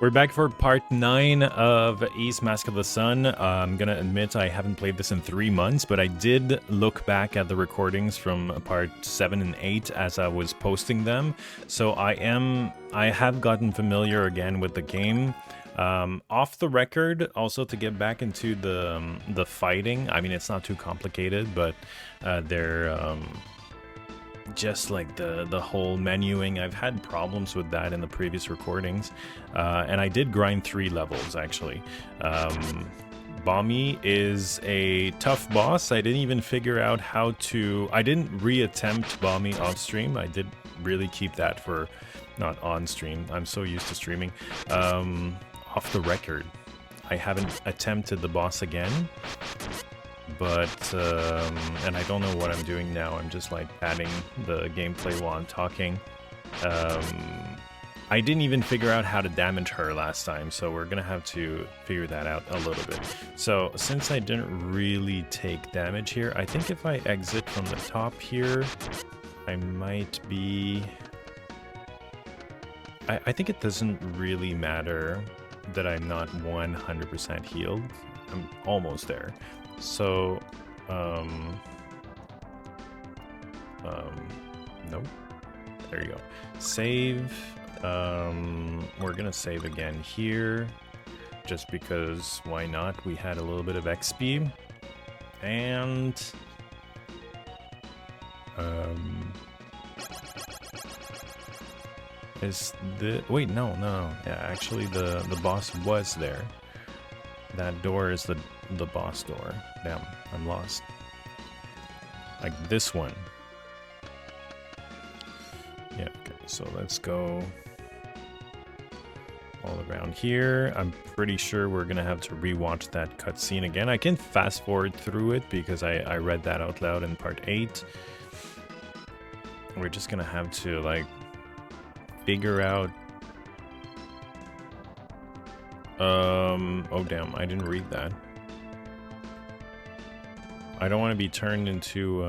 We're back for part 9 of East Mask of the Sun. I'm gonna admit I haven't played this in 3 months, but I did look back at the recordings from part 7 and 8 as I was posting them. So I have gotten familiar again with the game. Off the record, also to get back into the fighting. I mean, it's not too complicated, but they're just like the whole menuing. I've had problems with that in the previous recordings, and I did grind 3 levels actually. Bami is a tough boss. I didn't even figure out how to... I didn't reattempt Bami off stream. I did really keep that for not on stream. I'm so used to streaming. Off the record, I haven't attempted the boss again. But, and I don't know what I'm doing now. I'm just like adding the gameplay while I'm talking. I didn't even figure out how to damage her last time, so we're gonna have to figure that out a little bit. So, since I didn't really take damage here, I think if I exit from the top here, I might be... I think it doesn't really matter that I'm not 100% healed. I'm almost there. So, nope. There you go. Save. We're gonna save again here, just because why not? We had a little bit of XP, and is the wait? No. Yeah, actually, the boss was there. That door is the boss door. Damn, I'm lost. Like this one. Yeah, okay, so let's go all around here. I'm pretty sure we're gonna have to rewatch that cutscene again. I can fast forward through it because I read that out loud in part 8. We're just gonna have to like figure out... oh damn, I didn't read that. I don't want to be turned into,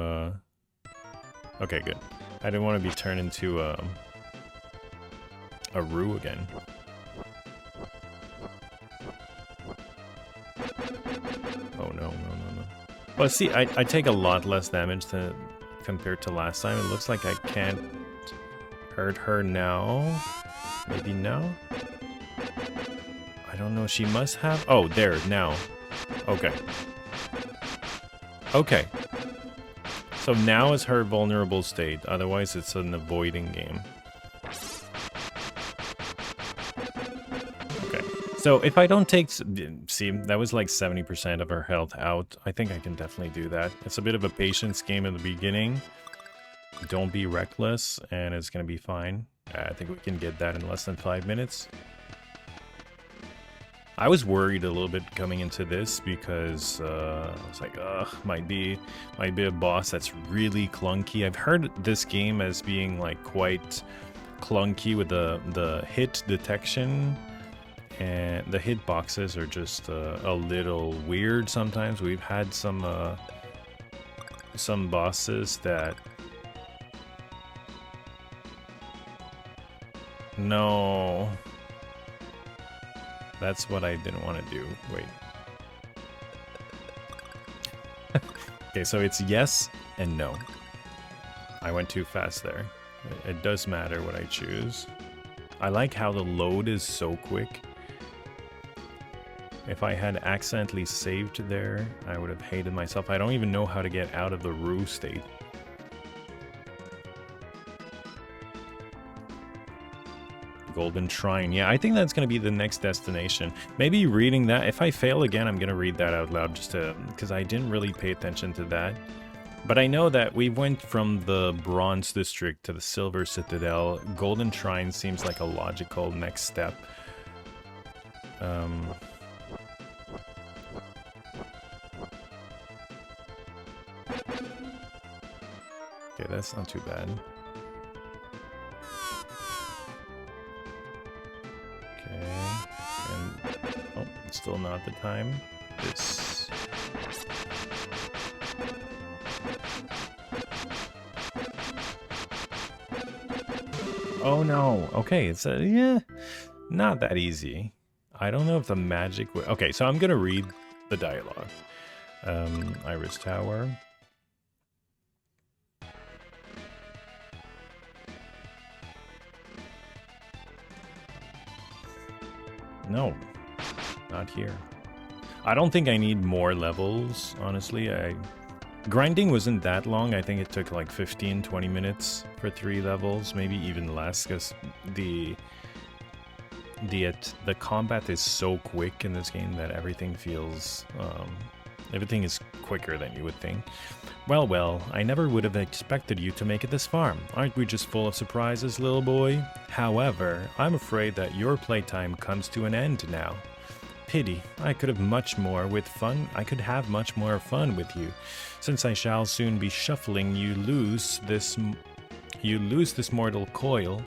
okay, good. I didn't want to be turned into, a Roo again. Oh, no. Well, see, I take a lot less damage compared to last time. It looks like I can't hurt her now. Maybe now? I don't know, she must have... Oh, there, now. Okay. Okay. So now is her vulnerable state, otherwise it's an avoiding game. Okay. So if I don't take... See, that was like 70% of her health out. I think I can definitely do that. It's a bit of a patience game in the beginning. Don't be reckless, and it's gonna be fine. I think we can get that in less than 5 minutes. I was worried a little bit coming into this because I was like, might be a boss that's really clunky. I've heard this game as being like quite clunky with the hit detection, and the hit boxes are just a little weird sometimes. We've had some bosses that... No. That's what I didn't want to do. Wait. Okay, so it's yes and no. I went too fast there. It does matter what I choose. I like how the load is so quick. If I had accidentally saved there, I would have hated myself. I don't even know how to get out of the Roo state. Golden Shrine. Yeah, I think that's going to be the next destination. Maybe reading that. If I fail again, I'm going to read that out loud just to... because I didn't really pay attention to that. But I know that we went from the Bronze District to the Silver Citadel. Golden Shrine seems like a logical next step. Okay, that's not too bad. Still not the time. This... Oh no. Okay, it's yeah. Not that easy. I don't know if the magic... Okay, so I'm gonna read the dialogue. Iris Tower. No, not here. I don't think I need more levels, honestly. Grinding wasn't that long. I think it took like 15-20 minutes for 3 levels, maybe even less, because the combat is so quick in this game that everything feels... everything is quicker than you would think. Well, I never would have expected you to make it this far. Aren't we just full of surprises, little boy? However, I'm afraid that your playtime comes to an end now. Pity, I could have much more fun with you. Since I shall soon be shuffling you loose this mortal coil.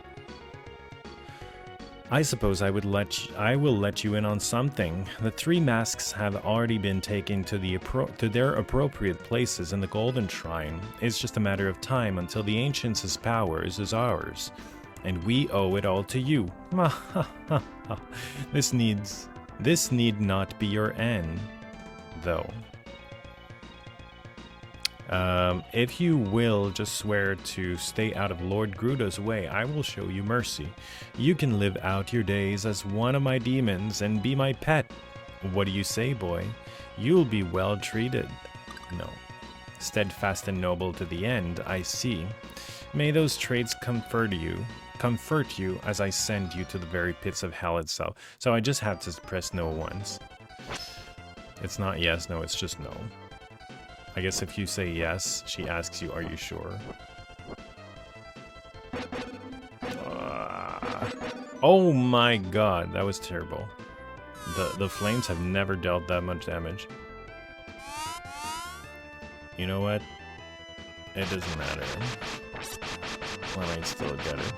I suppose I will let you in on something. The 3 masks have already been taken to their appropriate places in the Golden Shrine. It's just a matter of time until the Ancients' powers is ours. And we owe it all to you. This need not be your end, though. If you will just swear to stay out of Lord Gruda's way, I will show you mercy. You can live out your days as one of my demons and be my pet. What do you say, boy? You'll be well treated. No. Steadfast and noble to the end, I see. May those traits comfort you as I send you to the very pits of hell itself. So I just have to press no once. It's not yes, no, it's just no. I guess if you say yes, she asks you, are you sure? Oh my god, that was terrible. The flames have never dealt that much damage. You know what? It doesn't matter. I might still get it.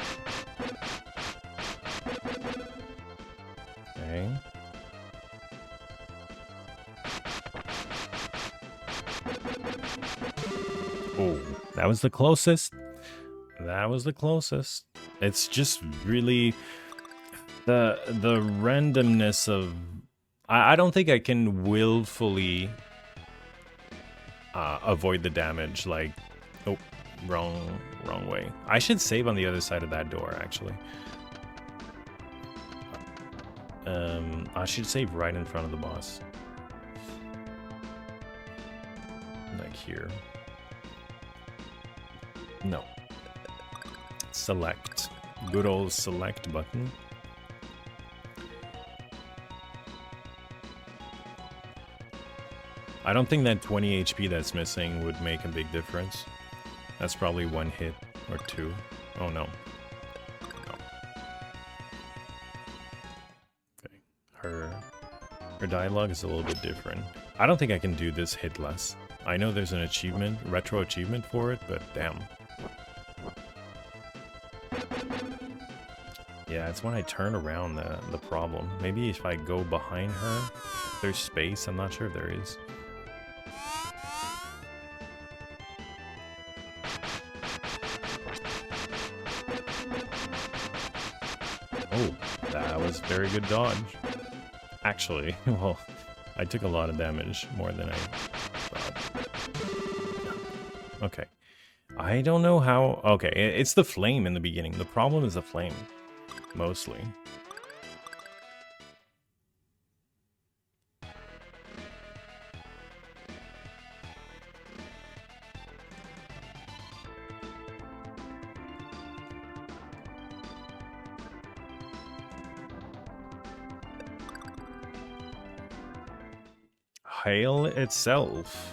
Okay. Oh, that was the closest. That was the closest. It's just really the randomness of... I don't think I can willfully avoid the damage. Like, oh, wrong way. I should save on the other side of that door, actually. I should save right in front of the boss. Like here. No. Select. Good old select button. I don't think that 20 HP that's missing would make a big difference. That's probably 1 hit or 2. Oh no. No. Okay. Her dialogue is a little bit different. I don't think I can do this hitless. I know there's an achievement, retro achievement for it, but damn. Yeah, it's when I turn around the problem. Maybe if I go behind her, there's space. I'm not sure if there is. Oh, that was very good dodge. Actually, well, I took a lot of damage, more than I thought. Okay. I don't know how... Okay, it's the flame in the beginning. The problem is the flame. Mostly. Hail itself.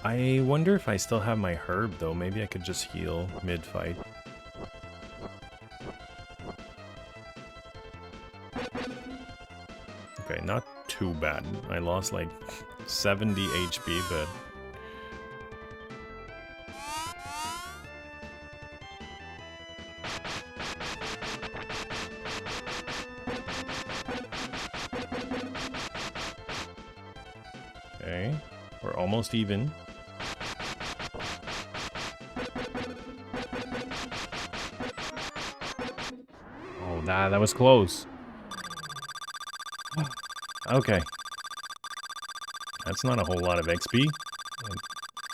I wonder if I still have my herb, though. Maybe I could just heal mid-fight. Okay, not too bad. I lost like 70 HP, but... Okay, we're almost even. Oh, that was close. Okay. That's not a whole lot of XP.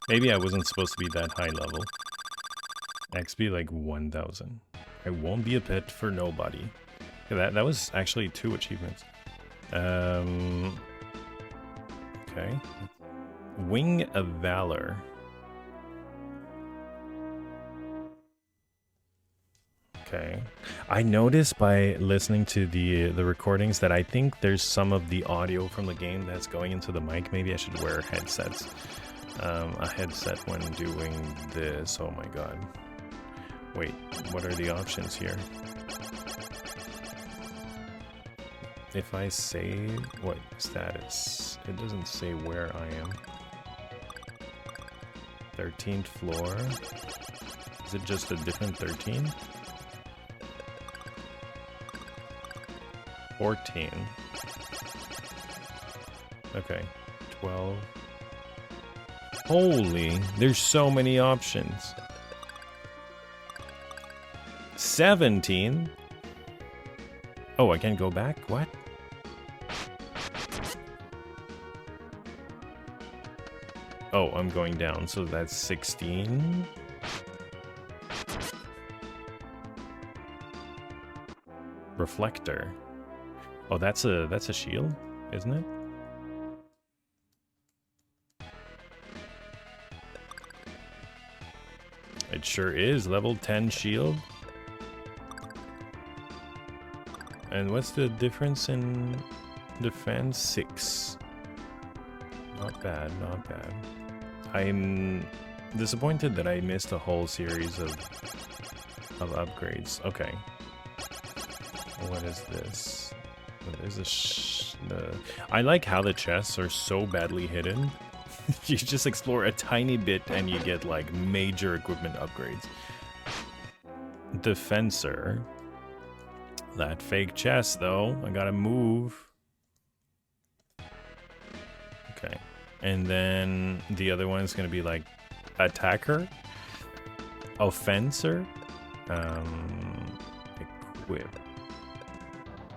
Maybe I wasn't supposed to be that high level. XP like 1,000. I won't be a pet for nobody. Yeah, that was actually 2 achievements. Okay. Wing of Valor. Okay. I noticed by listening to the recordings that I think there's some of the audio from the game that's going into the mic. Maybe I should wear headsets. A headset when doing this. Oh my god. Wait, what are the options here? If I save... What? Status. It doesn't say where I am. 13th floor. Is it just a different 13? 14. Okay. 12. Holy, there's so many options. 17. Oh, I can't go back? What? Oh, I'm going down, so that's 16. Reflector. Oh, that's a shield, isn't it? It sure is. Level 10 shield. And what's the difference in defense? 6. Not bad, not bad. I'm disappointed that I missed a whole series of upgrades. Okay. What is this? There's I like how the chests are so badly hidden. You just explore a tiny bit and you get like major equipment upgrades. Defensor. That fake chest though, I gotta move. Okay. And then the other one is gonna be like attacker, offenser, equip.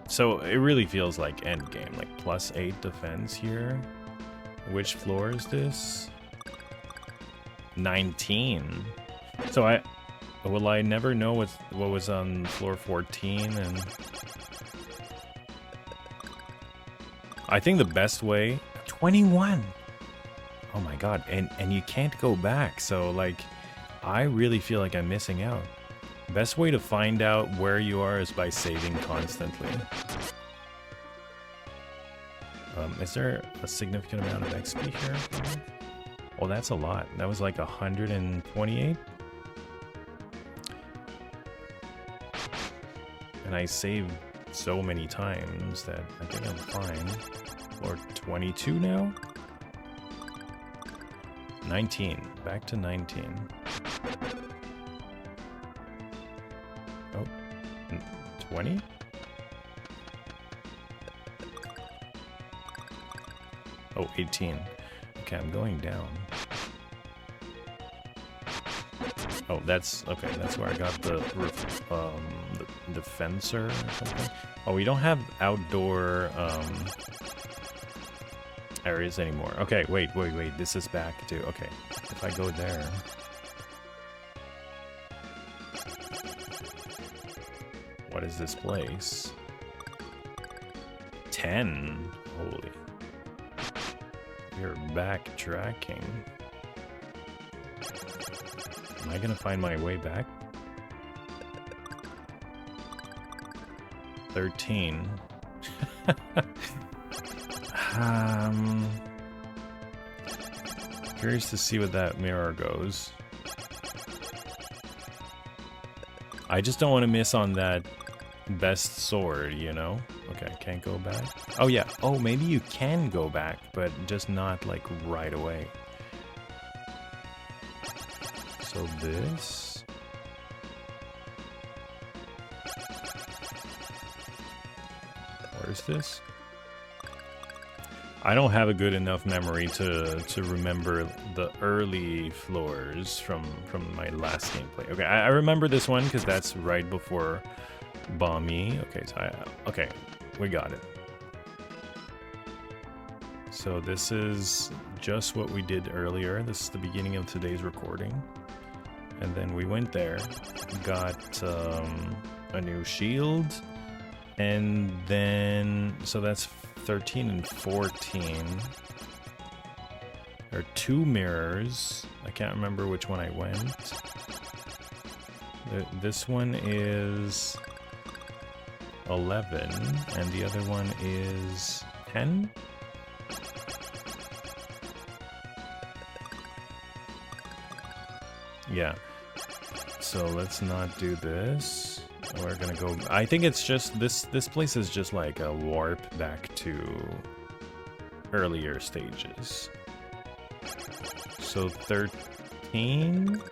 So it really feels like endgame, like +8 defense here. Which floor is this? 19. So I never know what was on floor 14, and I think the best way 21. Oh my god, and you can't go back. So like I really feel like I'm missing out. Best way to find out where you are is by saving constantly. Is there a significant amount of XP here? Oh, that's a lot. That was like 128. And I saved so many times that I think I'm fine. Or 22 now? 19. Back to 19. Oh. 20? Oh, 18. Okay, I'm going down. Oh, that's... Okay, that's where I got the defensor or something. Oh, we don't have outdoor areas anymore. Okay, wait. This is back to... Okay, if I go there... What is this place? 10. Holy... You're backtracking. Am I gonna find my way back? 13. Curious to see what that mirror goes. I just don't want to miss on that best sword, you know? Okay, can't go back. Oh yeah, oh maybe you can go back, but just not like right away. So this... Where's this? I don't have a good enough memory to remember the early floors from my last gameplay. Okay, I remember this one because that's right before Bami. Okay, so okay, we got it. So this is just what we did earlier. This is the beginning of today's recording. And then we went there, got a new shield, and then, so that's 13 and 14. There are 2 mirrors. I can't remember which one I went. This one is 11, and the other one is 10? Yeah. So let's not do this. We're gonna go... I think it's just... This place is just like a warp back to earlier stages. So 13...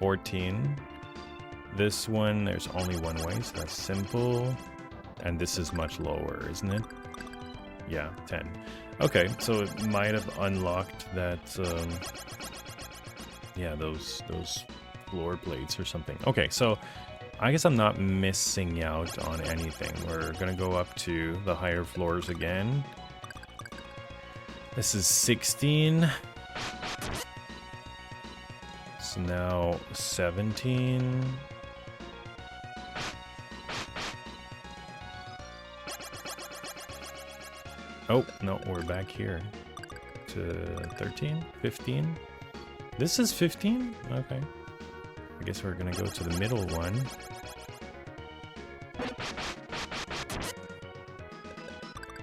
14. This one, there's only one way, so that's simple. And this is much lower, isn't it? Yeah, 10. Okay, so it might have unlocked that... yeah, those floor plates or something. Okay, so I guess I'm not missing out on anything. We're gonna go up to the higher floors again. This is 16. It's now 17. Oh, no, we're back here to 13, 15. This is 15? Okay. I guess we're gonna go to the middle one.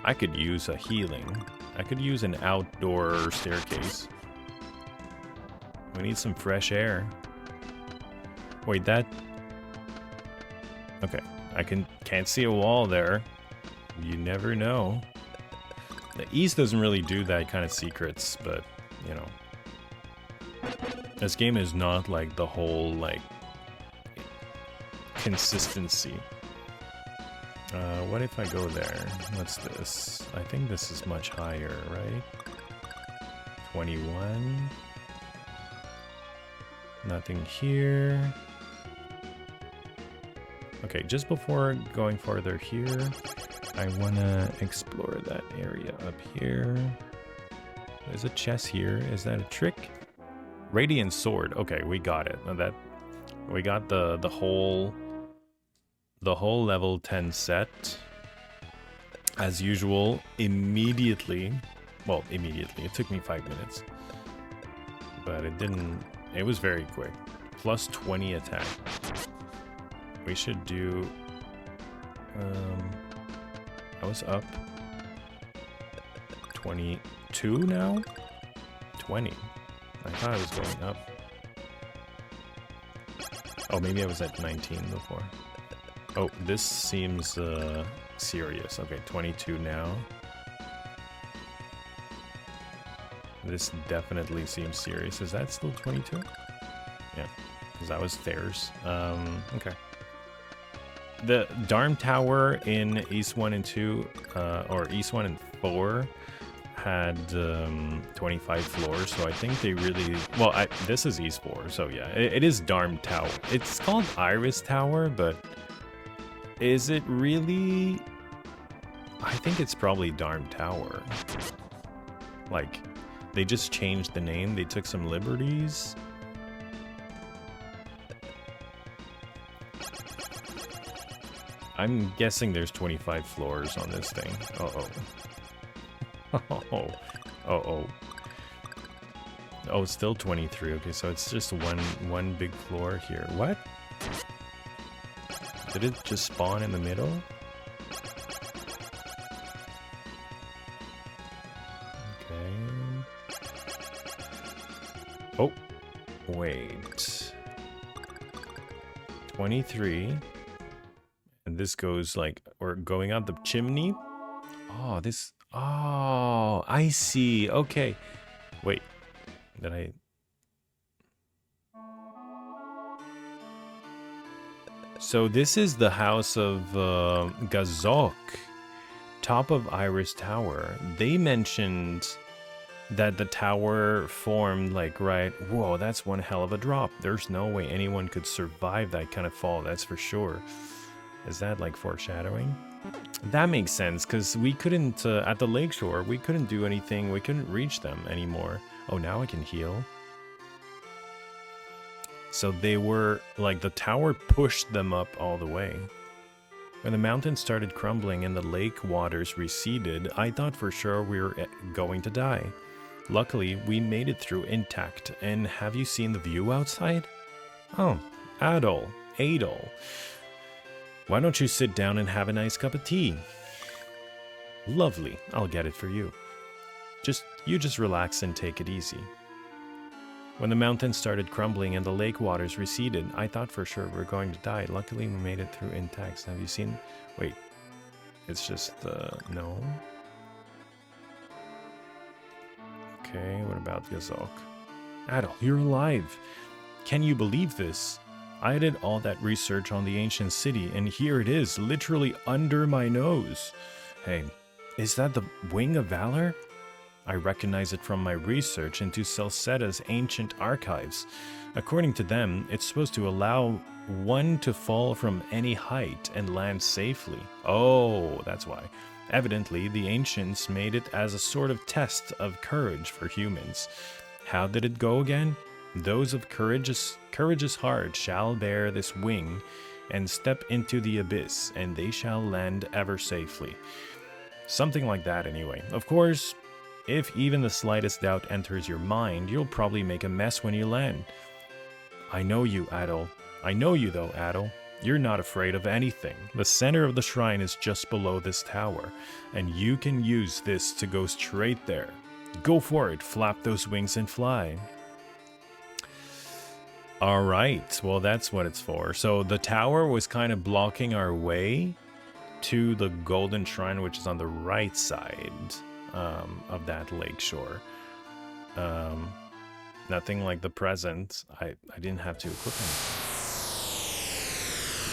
I could use a healing. I could use an outdoor staircase. We need some fresh air. Wait, that... Okay, I can't see a wall there. You never know. The east doesn't really do that kind of secrets, but, you know. This game is not like the whole, like, consistency. What if I go there? What's this? I think this is much higher, right? 21. Nothing here. Okay, just before going farther here, I want to explore that area up here. There's a chest here. Is that a trick? Radiant sword. Okay, we got it. That we got the whole level 10 set. As usual, immediately. Well, immediately. It took me 5 minutes. But it didn't... It was very quick. Plus 20 attack. We should do... I was up. 22 now? 20. I thought I was going up. Oh, maybe I was at 19 before. Oh, this seems serious. Okay, 22 now. This definitely seems serious. Is that still 22? Yeah, because that was theirs. Okay. The Dharm Tower in East 1 and 2, or East 1 and 4, had 25 floors, so I think they really... Well, this is East 4, so yeah, it is Dharm Tower. It's called Iris Tower, but is it really... I think it's probably Dharm Tower. Like, they just changed the name, they took some liberties. I'm guessing there's 25 floors on this thing. Oh, it's still 23. Okay, so it's just one big floor here. What? Did it just spawn in the middle? Okay. Oh, wait. 23. And this goes like, we're going out the chimney. Oh, this... Oh, I see. Okay. Wait. Did I... So this is the house of Gazok. Top of Iris Tower. They mentioned that the tower formed like, right... Whoa, that's one hell of a drop. There's no way anyone could survive that kind of fall, that's for sure. Is that like foreshadowing? That makes sense, because we couldn't, at the lakeshore, we couldn't do anything. We couldn't reach them anymore. Oh, now I can heal. So they were, like, the tower pushed them up all the way. When the mountain started crumbling and the lake waters receded, I thought for sure we were going to die. Luckily, we made it through intact. And have you seen the view outside? Oh, Adol. Why don't you sit down and have a nice cup of tea? Lovely, I'll get it for you. You just relax and take it easy. When the mountain started crumbling and the lake waters receded, I thought for sure we were going to die. Luckily, we made it through intact. Have you seen? Wait, it's just, no. Okay, what about Yazok? Adol, you're alive. Can you believe this? I did all that research on the ancient city, and here it is, literally under my nose. Hey, is that the Wing of Valor? I recognize it from my research into Celcetta's ancient archives. According to them, it's supposed to allow one to fall from any height and land safely. Oh, that's why. Evidently, the ancients made it as a sort of test of courage for humans. How did it go again? Those of courageous heart shall bear this wing and step into the abyss, and they shall land ever safely. Something like that anyway. Of course, if even the slightest doubt enters your mind, you'll probably make a mess when you land. I know you, Adol. I know you though, Adol. You're not afraid of anything. The center of the shrine is just below this tower, and you can use this to go straight there. Go for it, flap those wings and fly. Alright, well that's what it's for. So the tower was kind of blocking our way to the golden shrine, which is on the right side of that lakeshore. Nothing like the present. I didn't have to equip him.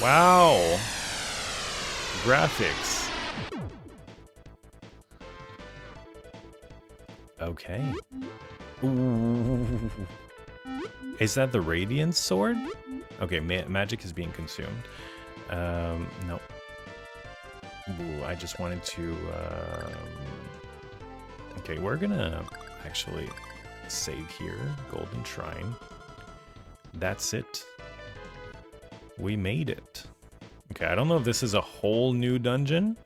Wow! Graphics. Okay. Ooh. Is that the Radiance Sword? Okay, magic is being consumed. No. Ooh, I just wanted to... Okay, we're gonna actually save here. Golden Shrine. That's it. We made it. Okay, I don't know if this is a whole new dungeon,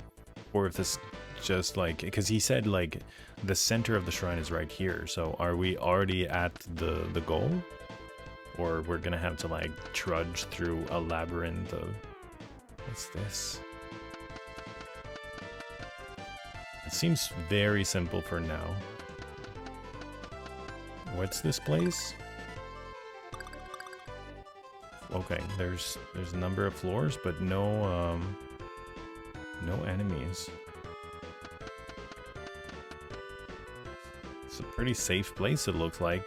or if this just like... Because he said, like, the center of the shrine is right here. So are we already at the goal? Or we're gonna have to, like, trudge through a labyrinth of... What's this? It seems very simple for now. What's this place? Okay, there's a number of floors, but no enemies. It's a pretty safe place, it looks like.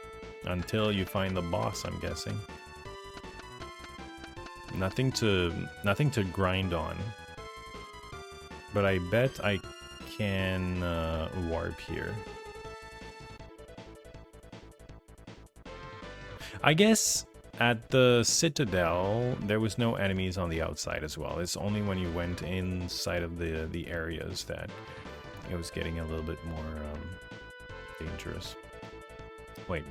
Until you find the boss, I'm guessing. Nothing to grind on. But I bet I can warp here. I guess at the Citadel, there was no enemies on the outside as well. It's only when you went inside of the areas that it was getting a little bit more dangerous. Wait.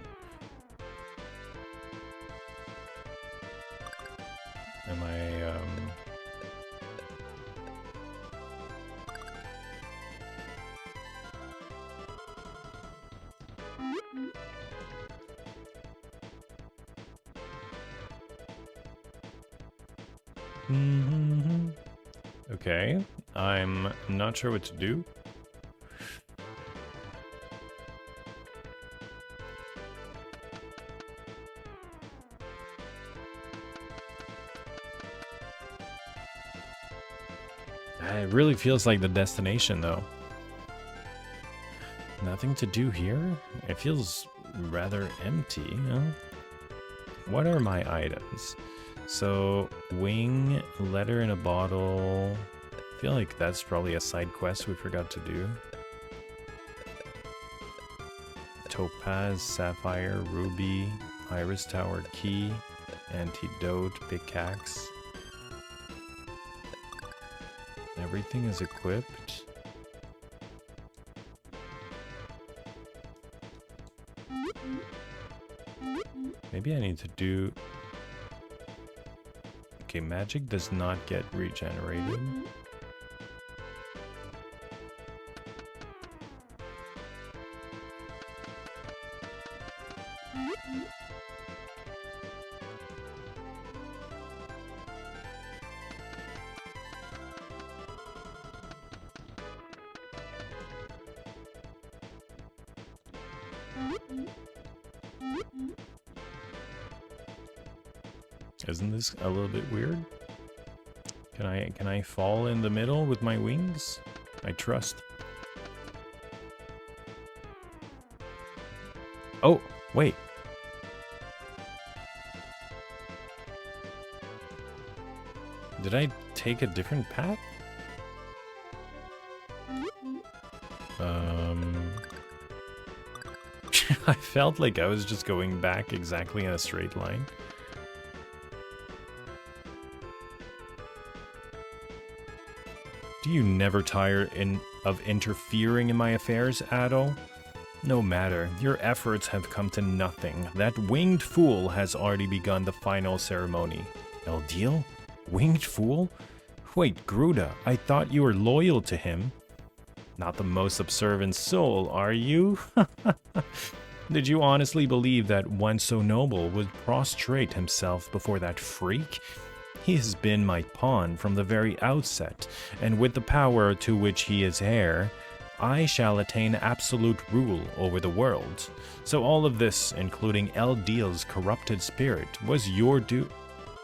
Am I, Okay, I'm not sure what to do. It really feels like the destination, though. Nothing to do here? It feels rather empty, huh? What are my items? So, wing, letter in a bottle. I feel like that's probably a side quest we forgot to do. Topaz, sapphire, ruby, iris tower key, antidote, pickaxe. Everything is equipped. Maybe I need to do... Okay, magic does not get regenerated. Isn't this a little bit weird? Can I fall in the middle with my wings? I trust. Oh, wait. Did I take a different path? I felt like I was just going back exactly in a straight line. Do you never tire of interfering in my affairs, Adol? No matter, your efforts have come to nothing. That winged fool has already begun the final ceremony. Eldeel? Winged fool? Wait, Gruda, I thought you were loyal to him. Not the most observant soul, are you? Did you honestly believe that one so noble would prostrate himself before that freak? He has been my pawn from the very outset, and with the power to which he is heir, I shall attain absolute rule over the world. So all of this, including Eldeel's corrupted spirit, was your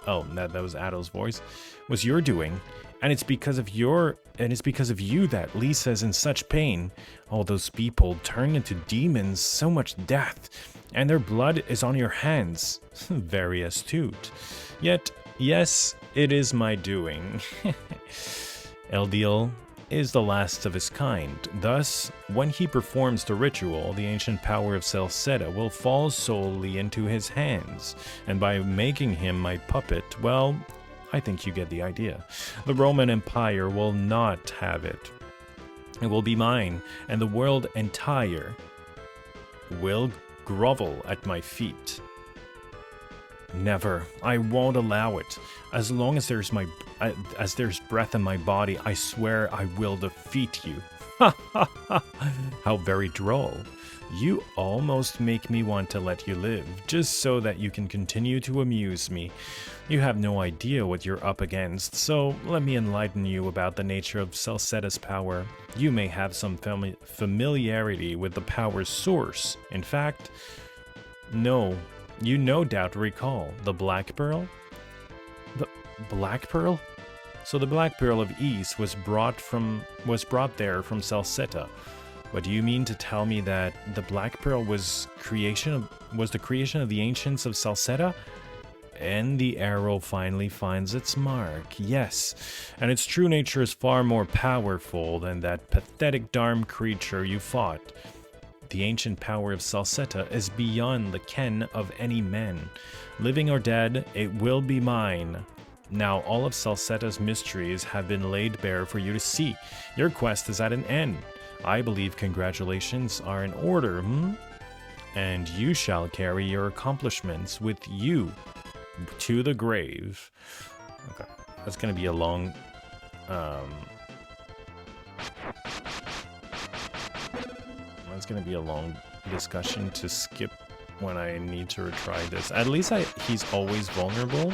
Oh, that was Adol's voice. Was your doing, and it's because of you that Lisa's in such pain. All those people turned into demons, so much death, and their blood is on your hands. Very astute. Yet, yes, it is my doing. Eldeel is the last of his kind. Thus, when he performs the ritual, the ancient power of Salsetta will fall solely into his hands, and by making him my puppet, well, I think you get the idea. The Roman Empire will not have it. It will be mine, and the world entire will grovel at my feet. Never. I won't allow it. As long as there's breath in my body, I swear I will defeat you. Ha ha ha! How very droll. You almost make me want to let you live, just so that you can continue to amuse me. You have no idea what you're up against, so let me enlighten you about the nature of Salsetta's power. You may have some familiarity with the power's source. In fact, no. You no doubt recall the Black Pearl? The Black Pearl? So the Black Pearl of East was brought there from Salsetta. But do you mean to tell me that the Black Pearl was the creation of the ancients of Salsetta? And the arrow finally finds its mark. Yes, and its true nature is far more powerful than that pathetic darm creature you fought. The ancient power of Salsetta is beyond the ken of any man. Living or dead, it will be mine. Now all of Salsetta's mysteries have been laid bare for you to see. Your quest is at an end. I believe congratulations are in order, And you shall carry your accomplishments with you to the grave. Okay, that's gonna be a long... It's going to be a long discussion to skip when I need to retry this. At least he's always vulnerable.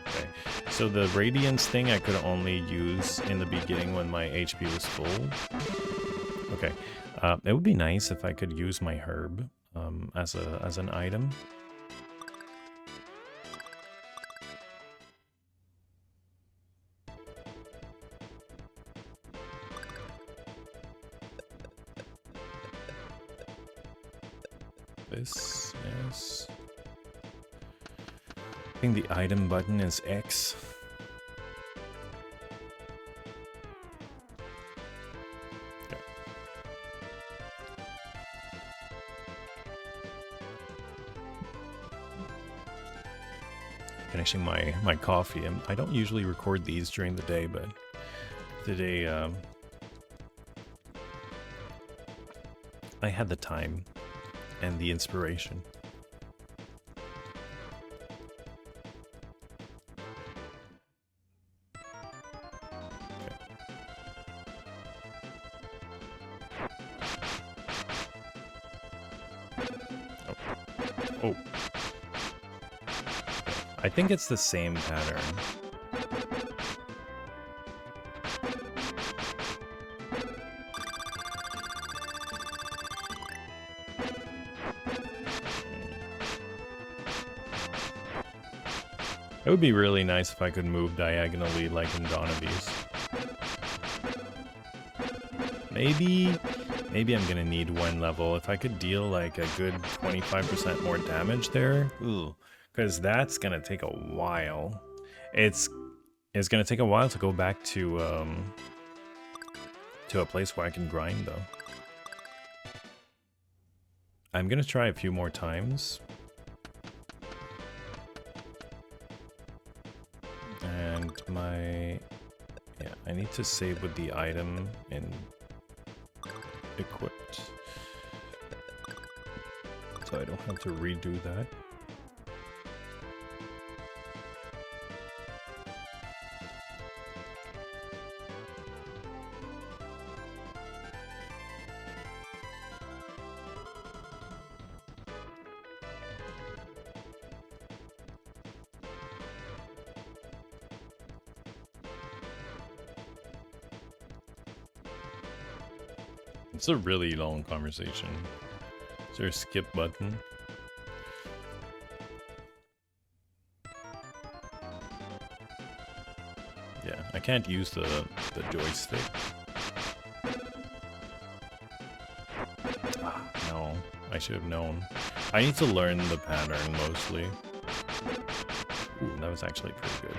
Okay, so the Radiance thing I could only use in the beginning when my HP was full. Okay, it would be nice if I could use my herb as an item. This, yes. I think the item button is X. Okay. finishing my coffee. And I don't usually record these during the day, but today I had the time and the inspiration. Oh. I think it's the same pattern. It would be really nice if I could move diagonally like in Dawn of These. Maybe I'm gonna need one level. If I could deal like a good 25% more damage there, ooh, because that's gonna take a while. It's gonna take a while to go back to a place where I can grind though. I'm gonna try a few more times. And I need to save with the item in equipped, so I don't have to redo that. It's a really long conversation. Is there a skip button? Yeah, I can't use the joystick. Ah, no, I should have known. I need to learn the pattern mostly. Ooh, that was actually pretty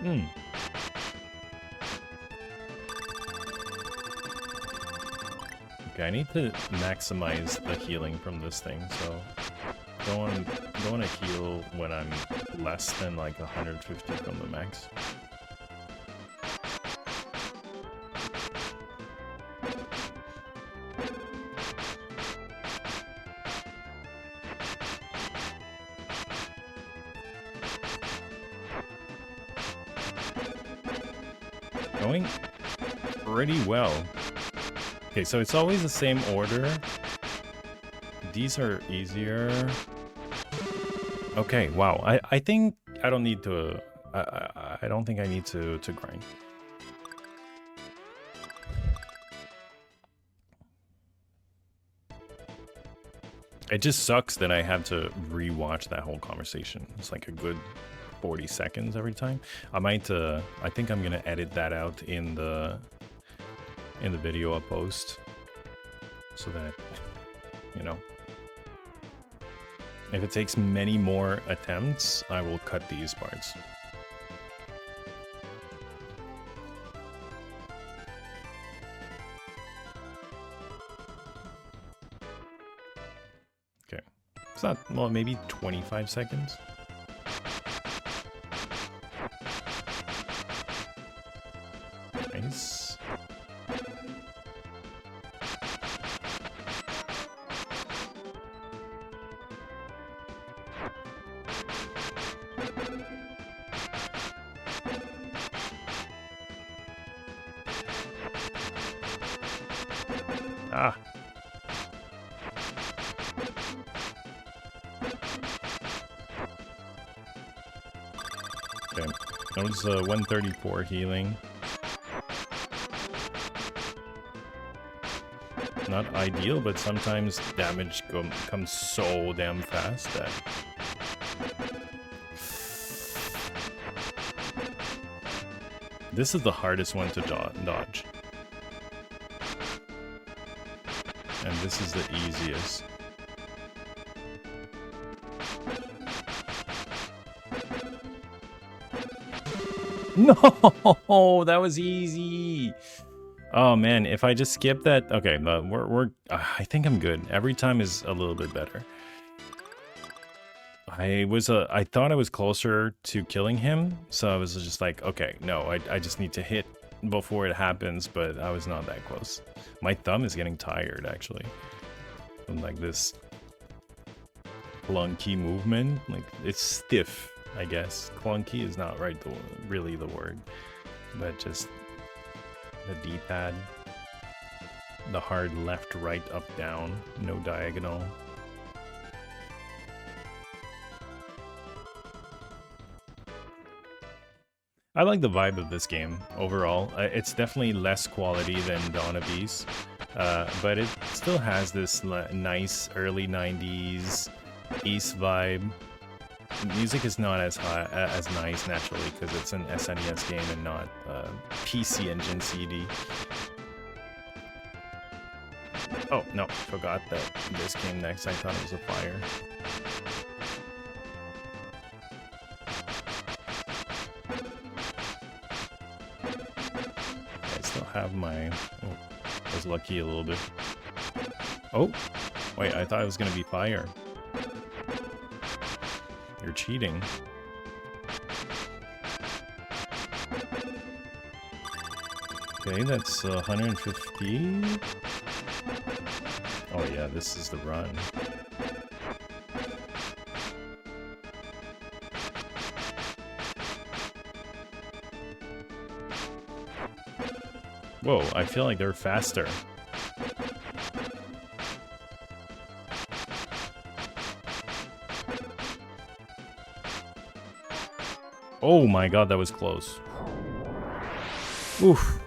good. Okay, I need to maximize the healing from this thing, so don't want to heal when I'm less than like 150 from the max. Going pretty well. Okay, so it's always the same order. These are easier. Okay, wow. I think I don't need to. I don't think I need to grind. It just sucks that I have to rewatch that whole conversation. It's like a good 40 seconds every time. I think I'm gonna edit that out in the video I post, so that, you know, if it takes many more attempts, I will cut these parts. Okay, it's not, well, maybe 25 seconds. Nice. Ah. Okay, that was 134 healing. Not ideal, but sometimes damage comes so damn fast that... This is the hardest one to dodge. And this is the easiest. No, that was easy. Oh man, if I just skip that, okay, but I think I'm good. Every time is a little bit better. I thought I was closer to killing him, so I was just like, okay, no, I just need to hit before it happens, but I was not that close. My thumb is getting tired, actually. From like this clunky movement. Like, it's stiff, I guess. Clunky is not really the word, but just the D-pad. The hard left, right, up, down, no diagonal. I like the vibe of this game overall. It's definitely less quality than Dawn of East, but it still has this nice early 90s East vibe. The music is not as nice naturally because it's an SNES game and not PC Engine CD. Oh no, forgot that this came next. I thought it was a fire. Have my... Oh, I was lucky a little bit. Oh! Wait, I thought it was gonna be fire. You're cheating. Okay, that's 150. Oh yeah, this is the run. Whoa, I feel like they're faster. Oh my god, that was close. Oof.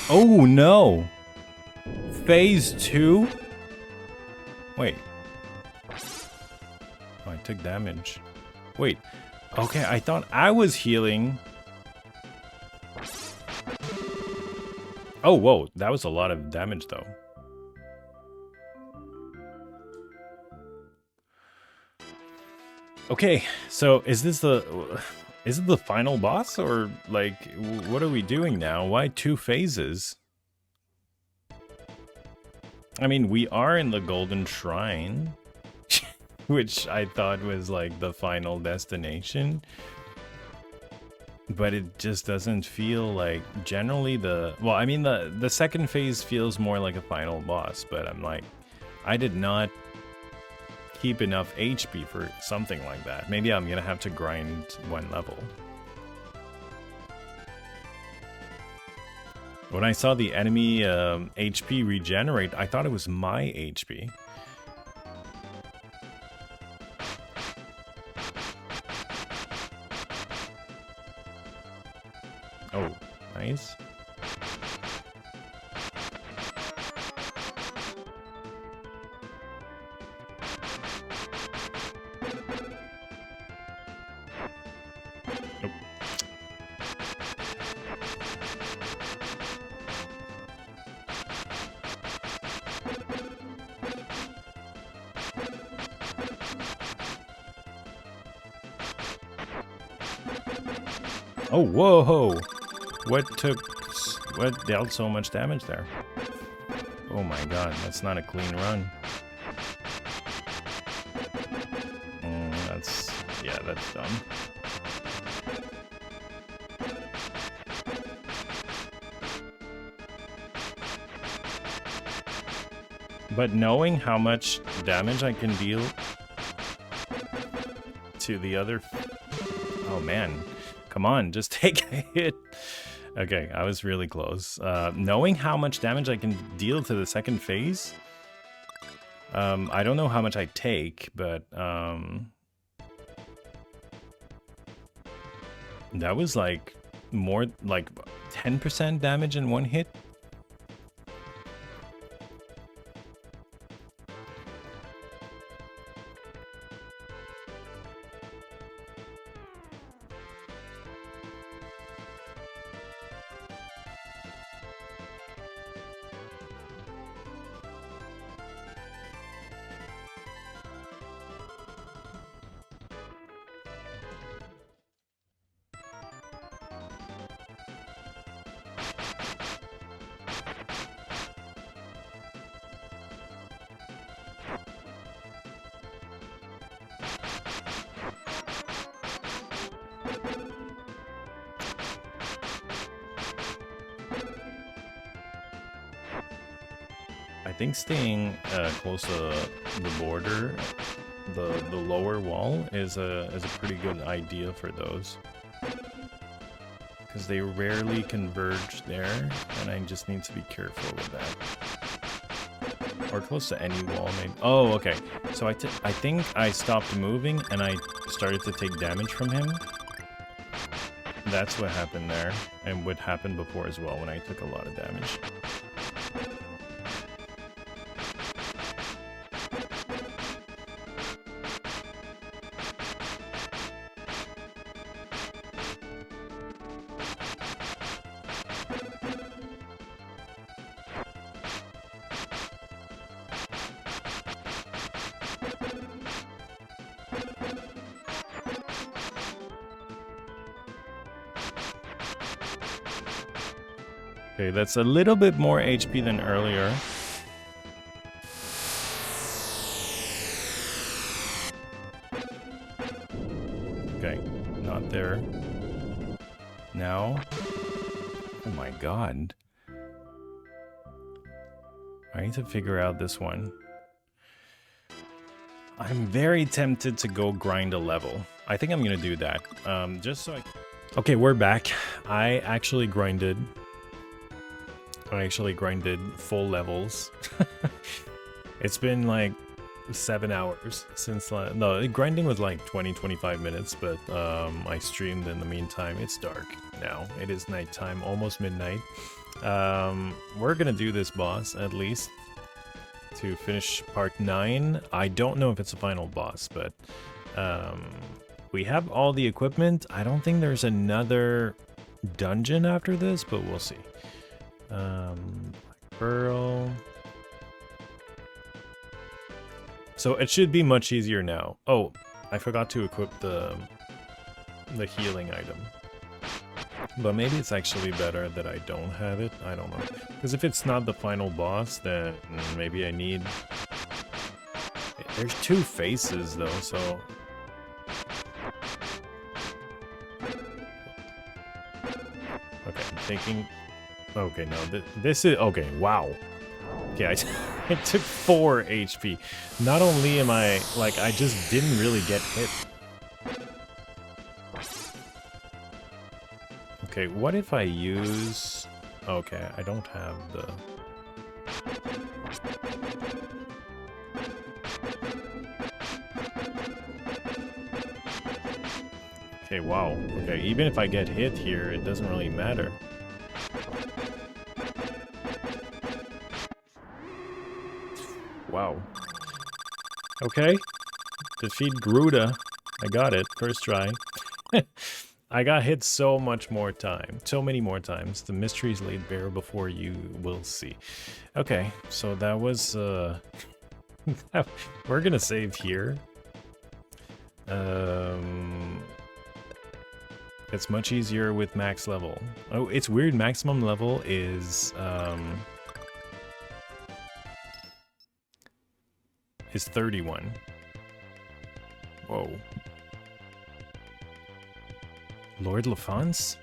Oh no! Phase 2? Wait. Oh, I took damage. Wait. Okay, I thought I was healing. Oh, whoa, that was a lot of damage, though. Okay, so is it the final boss, or, like, what are we doing now? Why 2 phases? I mean, we are in the Golden Shrine, which I thought was, like, the final destination. But it just doesn't feel like generally well, I mean the second phase feels more like a final boss, but I'm like, I did not keep enough HP for something like that. Maybe I'm gonna have to grind one level. When I saw the enemy HP regenerate, I thought it was my HP. Oh, nice. Nope. Oh, whoa! What dealt so much damage there? Oh my god, that's not a clean run. That's dumb. But knowing how much damage I can deal to the other... Oh man, come on, just take a hit. Okay, I was really close. Knowing how much damage I can deal to the second phase, I don't know how much I take, but that was like more like 10% damage in one hit. I think staying close to the border, the lower wall, is a pretty good idea for those. Because they rarely converge there, and I just need to be careful with that. Or close to any wall, maybe. Oh, okay. So I think I stopped moving, and I started to take damage from him. That's what happened there, and what happened before as well, when I took a lot of damage. Okay, that's a little bit more HP than earlier. Okay, not there. Now. Oh my god. I need to figure out this one. I'm very tempted to go grind a level. I think I'm gonna do that. Just so I... Okay, we're back. I actually grinded full levels. It's been like 7 hours since... No, grinding was like 20-25 minutes, but I streamed in the meantime. It's dark now. It is nighttime, almost midnight. We're gonna do this boss, at least, to finish part 9. I don't know if it's a final boss, but we have all the equipment. I don't think there's another dungeon after this, but we'll see. Pearl. So it should be much easier now. Oh, I forgot to equip the healing item. But maybe it's actually better that I don't have it. I don't know. Because if it's not the final boss, then maybe I need... There's 2 faces, though, so... Okay, I'm thinking... Okay, no, this is... Okay, wow. Okay, I took 4 HP. Not only am I... Like, I just didn't really get hit. Okay, what if I use... Okay, I don't have the... Okay, wow. Okay, even if I get hit here, it doesn't really matter. Wow. Okay. Defeat Gruda. I got it. First try. I got hit so much more time. So many more times. The mystery is laid bare before you will see. Okay, so that was... We're gonna save here. It's much easier with max level. Oh, it's weird. Maximum level is 31. Whoa. Lord Lefance?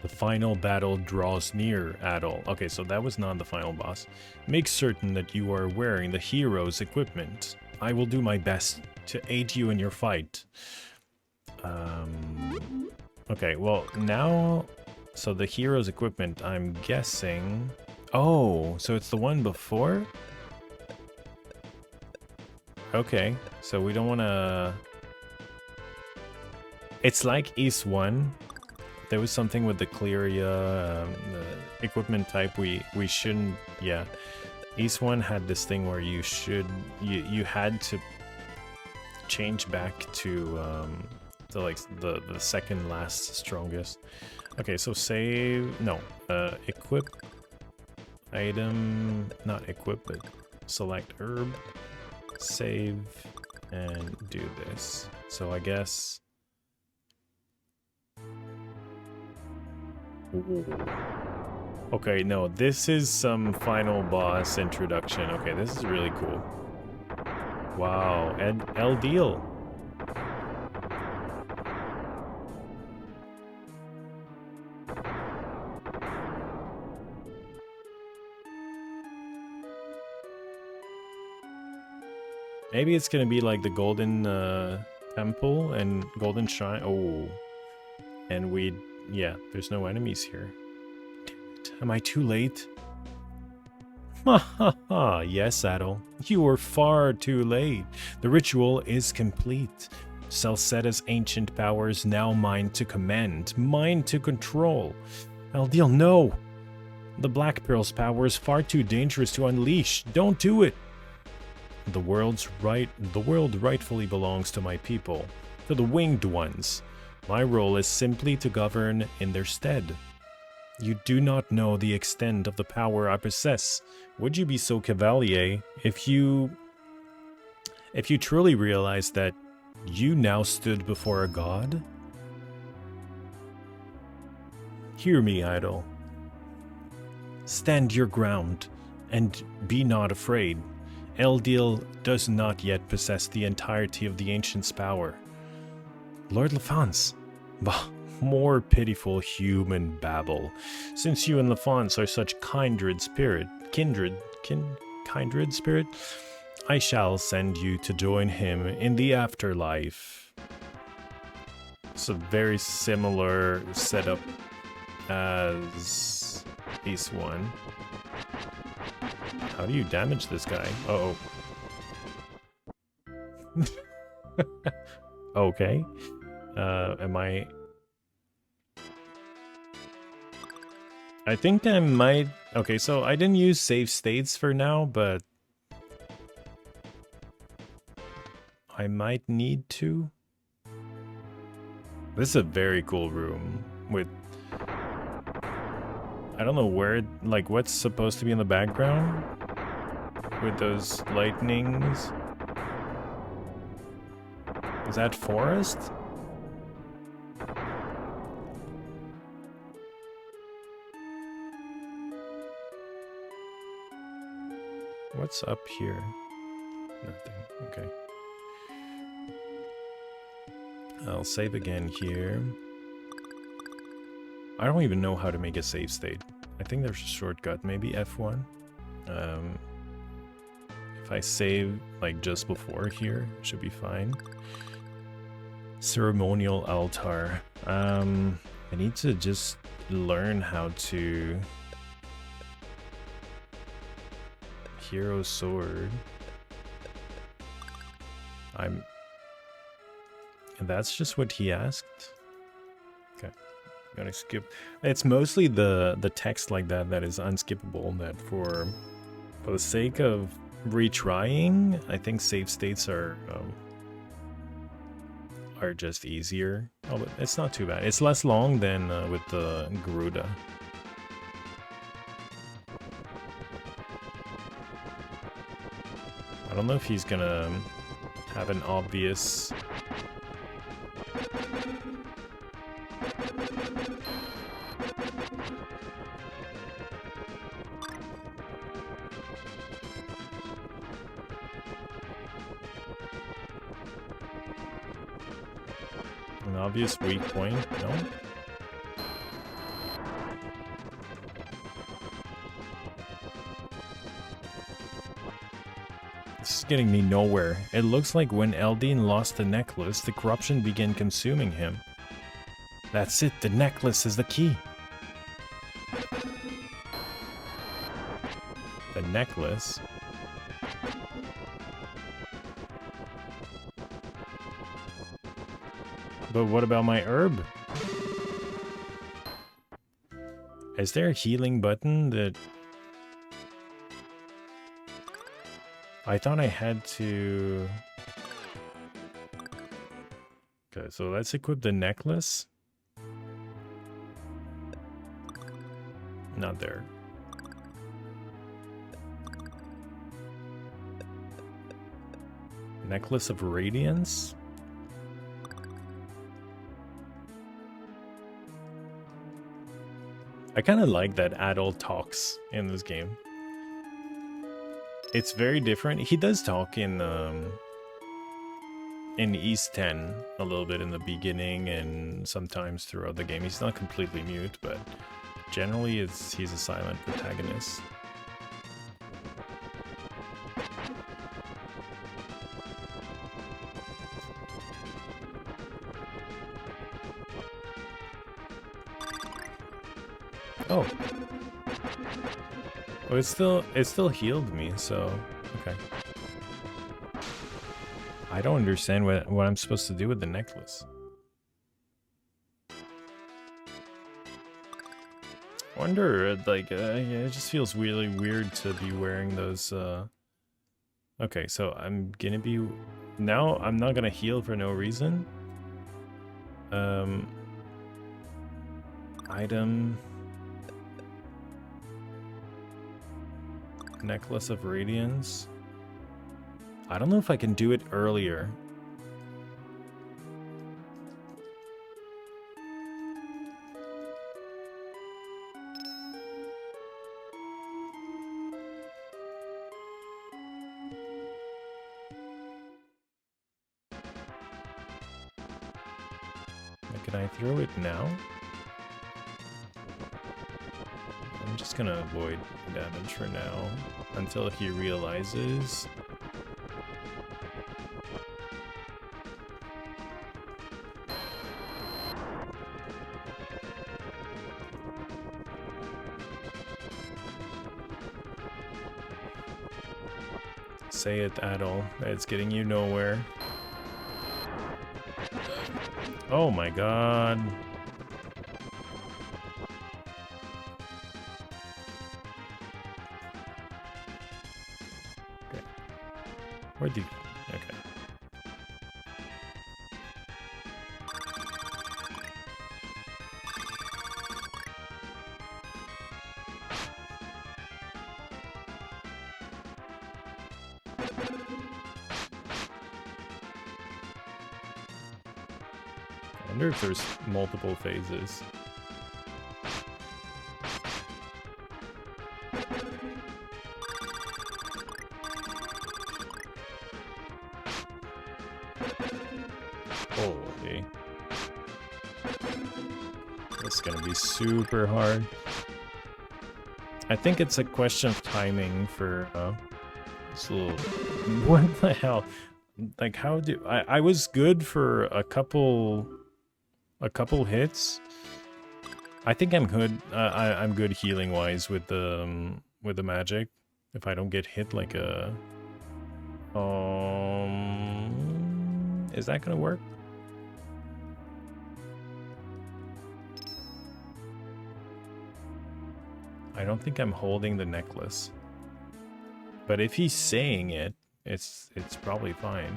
The final battle draws near, Adol. Okay, so that was not the final boss. Make certain that you are wearing the hero's equipment. I will do my best to aid you in your fight. Okay, well, now... So the hero's equipment, I'm guessing... Oh, so it's the one before? Okay, so we don't want to... It's like East 1. There was something with the Clearia, the equipment type we shouldn't... Yeah. East 1 had this thing where you should... You had to change back to like the second last strongest. Okay, so save... No. Equip... Item... Not equip, but select herb. Save. And do this. So I guess... Okay, no, this is some final boss introduction. Okay, this is really cool. Wow, and Eldeel. Maybe it's gonna be like the golden temple and golden shrine. Oh, and yeah, there's no enemies here. Damn it. Am I too late? Ha ha ha, yes, Adol. You were far too late. The ritual is complete. Celcetta's ancient powers now mine to command, mine to control. Eldeel, no! The Black Pearl's power is far too dangerous to unleash. Don't do it! The world rightfully belongs to my people, to the Winged Ones. My role is simply to govern in their stead. You do not know the extent of the power I possess. Would you be so cavalier if you truly realized that you now stood before a god? Hear me, Adol. Stand your ground, and be not afraid. Eldeel does not yet possess the entirety of the Ancient's power. Lord Lefance, bah, more pitiful human babble. Since you and Lefance are such kindred spirit, I shall send you to join him in the afterlife. It's a very similar setup as Ace 1. How do you damage this guy? Uh-oh. Okay. Am I... I think I might... Okay, so I didn't use save states for now, but... I might need to. This is a very cool room with... I don't know where, like, what's supposed to be in the background with those lightnings. Is that forest? What's up here? Nothing. Okay. I'll save again here. I don't even know how to make a save state. I think there's a shortcut, maybe F1. If I save like just before here, it should be fine. Ceremonial altar. I need to just learn how to... Hero sword. And that's just what he asked. Okay, I'm gonna skip. It's mostly the text like that is unskippable. That for the sake of retrying, I think save states are just easier. Oh, but it's not too bad. It's less long than with the Gruda. I don't know if he's gonna have an obvious... An obvious weak point? No? This is getting me nowhere. It looks like when Eldeen lost the necklace, the corruption began consuming him. That's it, the necklace is the key. The necklace? But what about my herb? Is there a healing button that... I thought I had to... Okay, so let's equip the necklace. Not there. Necklace of Radiance? I kind of like that Adol talks in this game. It's very different. He does talk in East 10 a little bit in the beginning and sometimes throughout the game. He's not completely mute, but generally he's a silent protagonist. Oh, it still healed me, so okay. I don't understand what I'm supposed to do with the necklace. I wonder, like, yeah, it just feels really weird to be wearing those. Okay, so I'm gonna be now. I'm not gonna heal for no reason. Item. Necklace of Radiance. I don't know if I can do it earlier. Can I throw it now? I'm just gonna avoid damage for now until he realizes. Say it, Adol. It's getting you nowhere. Oh my god. Okay. Where'd you... Okay. I wonder if there's multiple phases. Holy. This is gonna be super hard. I think it's a question of timing for this little... What the hell? Like, how do... I was good for a couple hits. I think I'm good. I'm good healing wise with the magic. If I don't get hit like a... Is that gonna work? I don't think I'm holding the necklace. But if he's saying it, it's probably fine.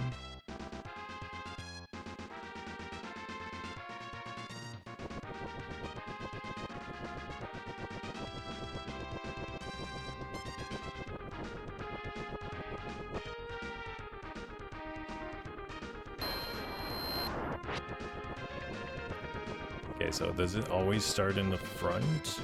Okay, so does it always start in the front?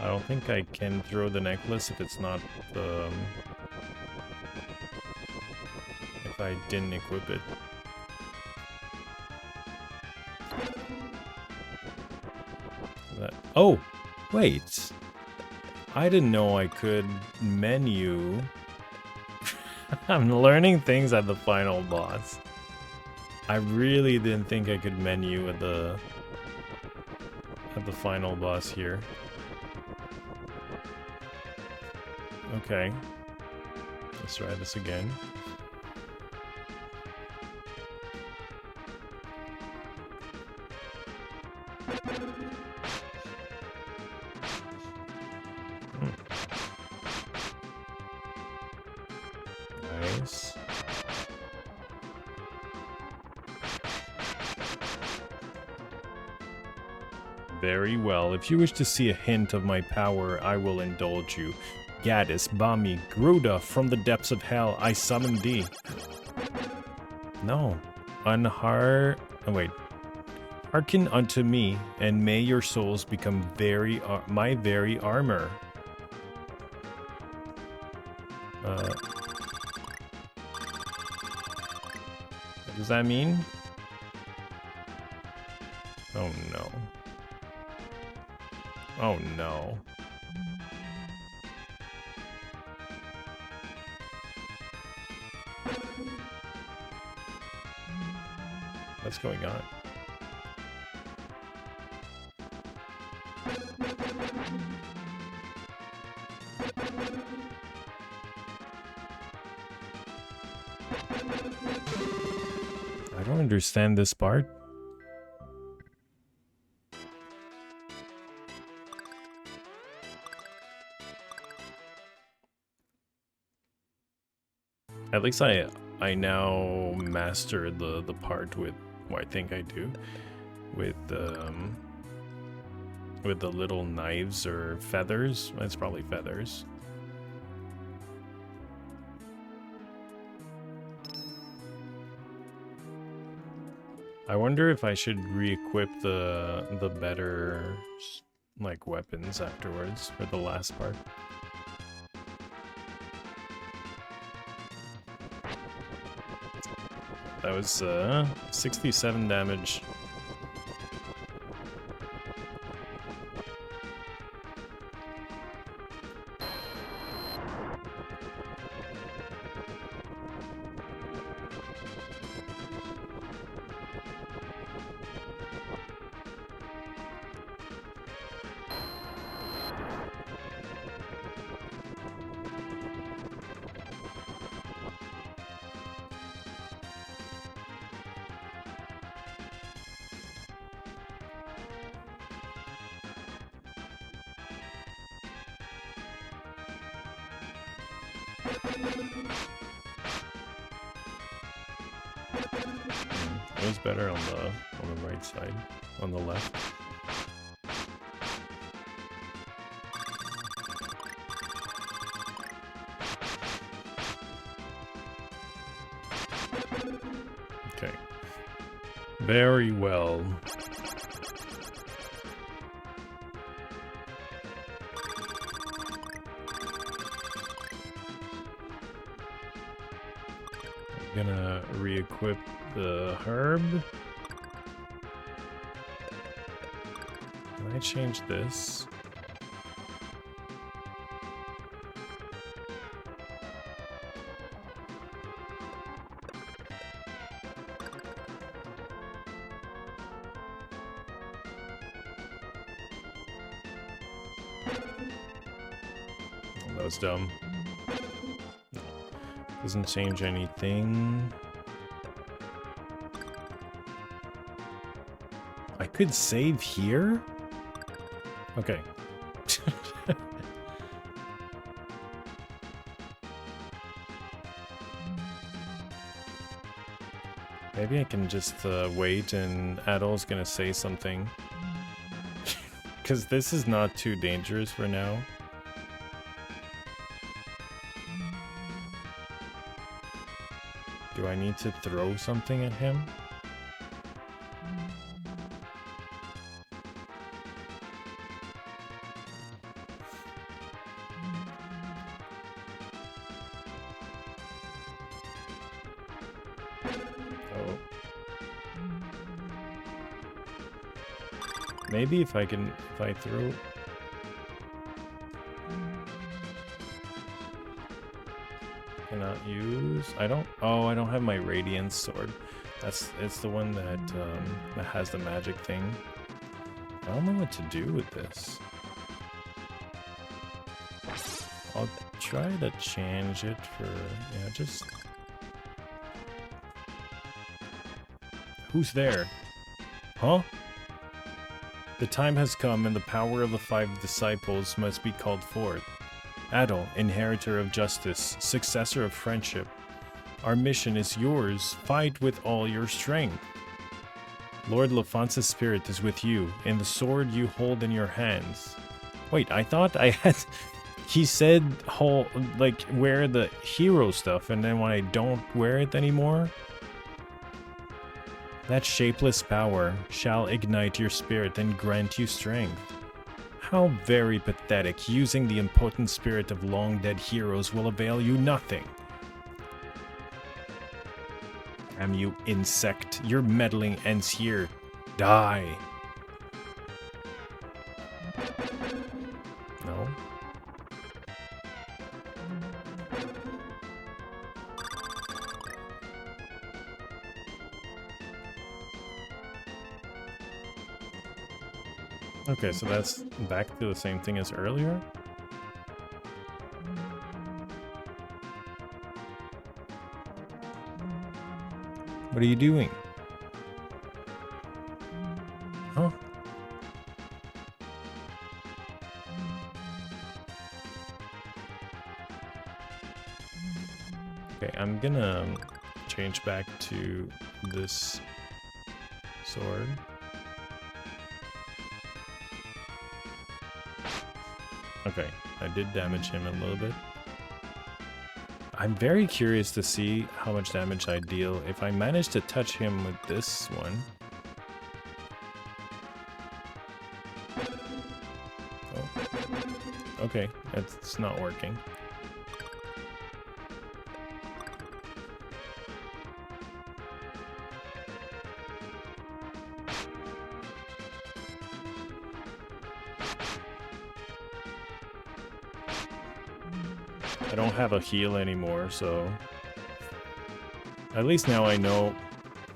I don't think I can throw the necklace if it's not the... if I didn't equip it. Oh! Wait! I didn't know I could menu... I'm learning things at the final boss. I really didn't think I could menu at the final boss here. Okay. Let's try this again. Nice. Very well. If you wish to see a hint of my power, I will indulge you. Gaddis, Bami, Gruda, from the depths of hell, I summon thee. No. Oh, wait. Hearken unto me, and may your souls become my very armor. What does that mean? Oh no. Oh no. What's going on? I don't understand this part. At least I now mastered the part with, well, I think I do, with the little knives or feathers. It's probably feathers. I wonder if I should re-equip the better like weapons afterwards for the last part. That was 67 damage. It was better on the right side, on the left. Okay. Very well. I'm gonna re-equip the herb. Can I change this? Oh, that was dumb. Doesn't change anything. I could save here? Okay. Maybe I can just wait and Adol's gonna say something. Because this is not too dangerous for now. Do I need to throw something at him? Oh. Maybe if I throw... Cannot use. I don't have my Radiance sword. It's the one that has the magic thing. I don't know what to do with this. I'll try to change it for, yeah, just... Who's there? Huh? The time has come and the power of the 5 disciples must be called forth. Adol, inheritor of justice, successor of friendship. Our mission is yours. Fight with all your strength. Lord Lefance's spirit is with you, in the sword you hold in your hands. Wait, I thought I had... He said, like, wear the hero stuff, and then when I don't wear it anymore... That shapeless power shall ignite your spirit and grant you strength. How very pathetic. Using the impotent spirit of long-dead heroes will avail you nothing. Damn you, insect. Your meddling ends here. Die. No. Okay, so that's back to the same thing as earlier. What are you doing? Huh? Okay, I'm gonna change back to this sword. Okay, I did damage him a little bit. I'm very curious to see how much damage I deal if I manage to touch him with this one. Oh. Okay, it's not working. I don't have a heal anymore, so at least now I know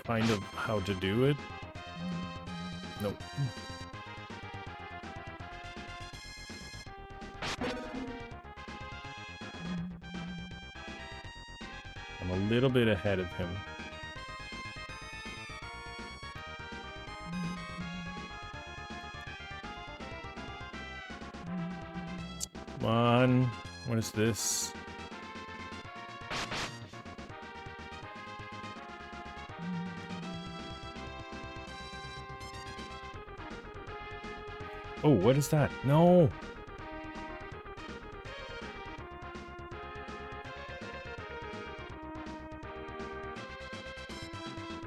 kind of how to do it. Nope. I'm a little bit ahead of him. Come on. What is this? Oh, what is that? No!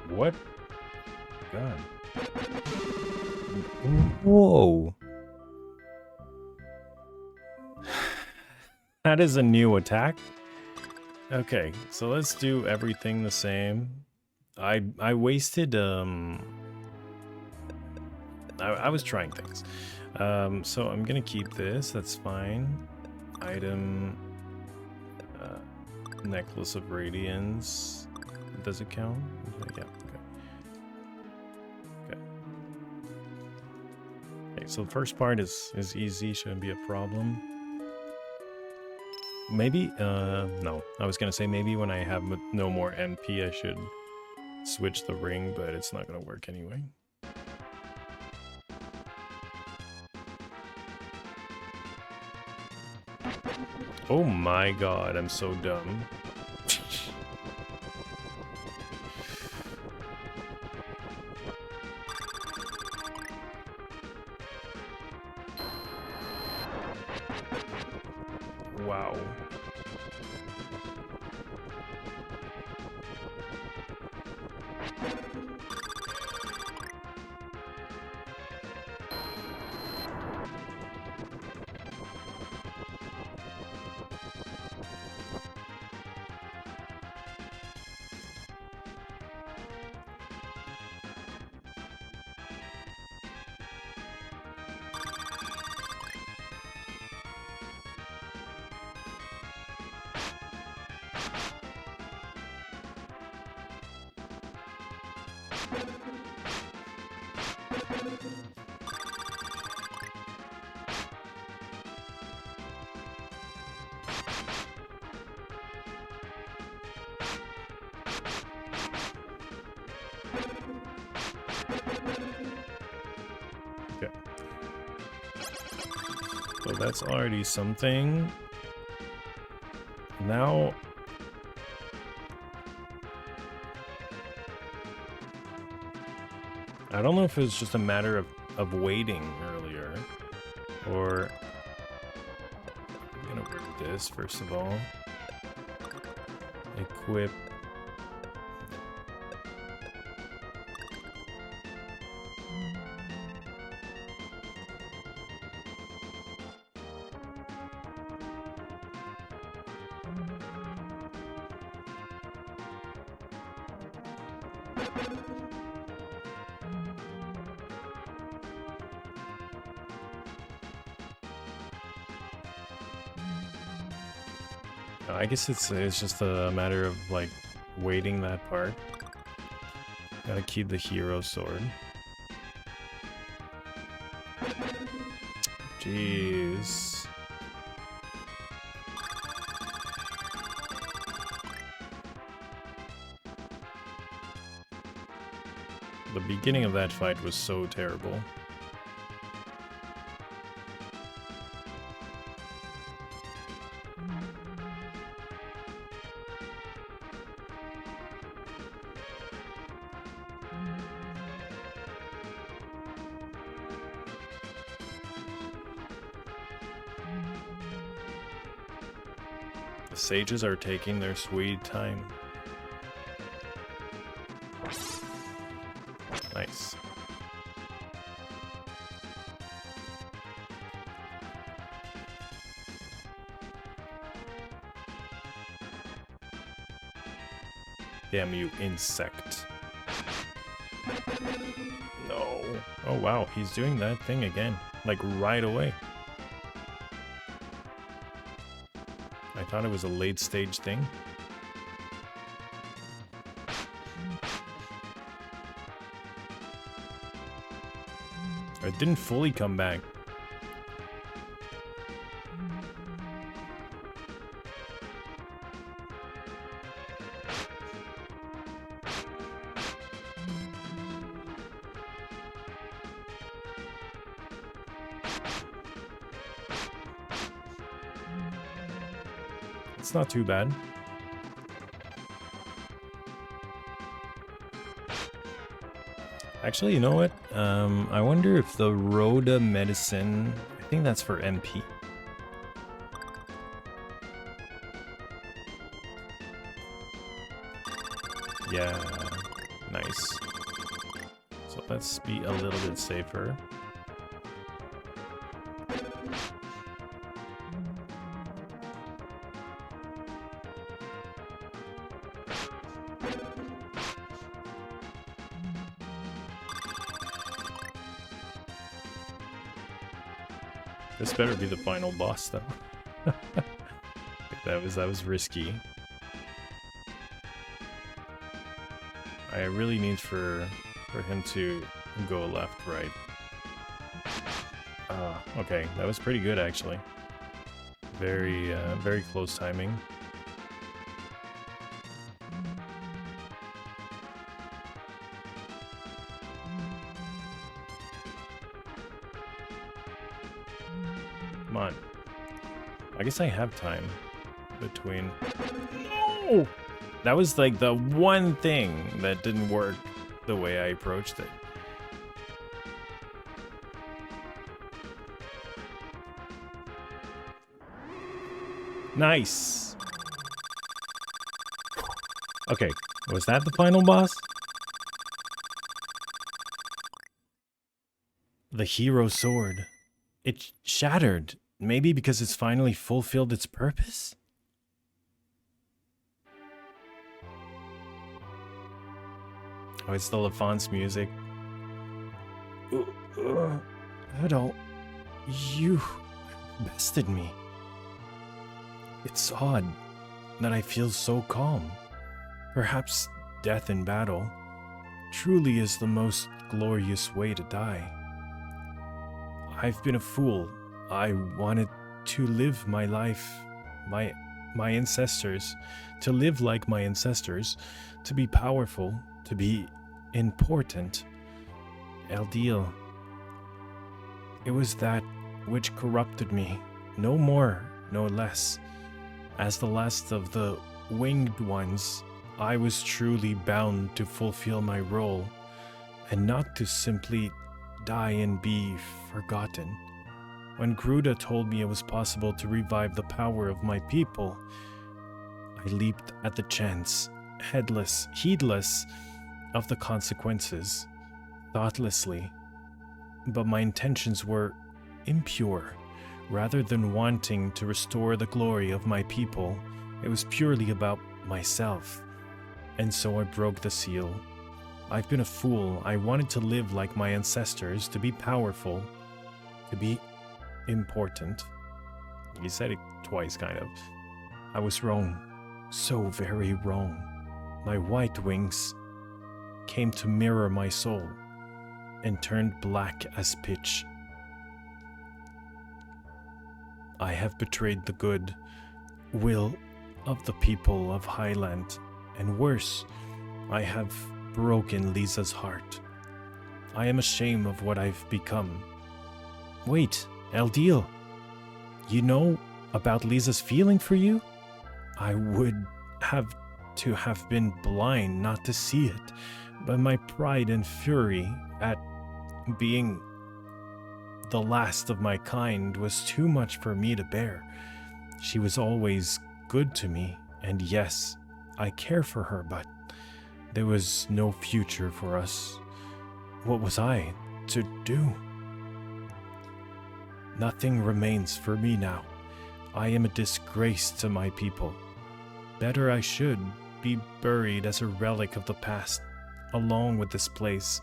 What? God. Whoa. That is a new attack. Okay, so let's do everything the same. I wasted I was trying things. So I'm gonna keep this, that's fine. Item necklace of radiance. Does it count? Yeah, okay. Okay, so the first part is easy, shouldn't be a problem. Maybe, no. I was gonna say maybe when I have no more MP I should switch the ring, but it's not gonna work anyway. Oh my god, I'm so dumb. Wow. Okay. So that's already something. Now I don't know if it was just a matter of waiting earlier, or I'm gonna work this first of all. Equip. I guess it's just a matter of like waiting that part. Gotta keep the hero sword. Jeez. The beginning of that fight was so terrible. The sages are taking their sweet time. Nice. Damn you, insect. No. Oh wow, he's doing that thing again. Like right away. I thought it was a late stage thing. It didn't fully come back. It's not too bad. Actually, you know what? I wonder if the Rhoda medicine... I think that's for MP. Yeah, nice. So let's be a little bit safer. This better be the final boss, though. that was risky. I really need for him to go left, right. Okay, that was pretty good actually. Very close timing. Come on. I guess I have time between... No! That was like the one thing that didn't work the way I approached it. Nice! Okay, was that the final boss? The hero sword. It shattered. Maybe because it's finally fulfilled its purpose? Oh, it's the Lefance music. Adol, you bested me. It's odd that I feel so calm. Perhaps death in battle truly is the most glorious way to die. I've been a fool. I wanted to live my life, my ancestors, to live like my ancestors, to be powerful, to be important. Eldeel. It was that which corrupted me, no more, no less. As the last of the winged ones, I was truly bound to fulfill my role, and not to simply die and be forgotten. When Gruda told me it was possible to revive the power of my people, I leaped at the chance, heedless of the consequences, thoughtlessly. But my intentions were impure. Rather than wanting to restore the glory of my people, it was purely about myself. And so I broke the seal. I've been a fool. I wanted to live like my ancestors, to be powerful, to be important. He said it twice, kind of. I was wrong. So very wrong. My white wings came to mirror my soul and turned black as pitch. I have betrayed the good will of the people of Highland, and worse, I have broken Lisa's heart. I am ashamed of what I've become. Wait, Eldeel, you know about Lisa's feeling for you? I would have to have been blind not to see it, but my pride and fury at being the last of my kind was too much for me to bear. She was always good to me, and yes, I care for her, but there was no future for us. What was I to do? Nothing remains for me now. I am a disgrace to my people. Better I should be buried as a relic of the past, along with this place,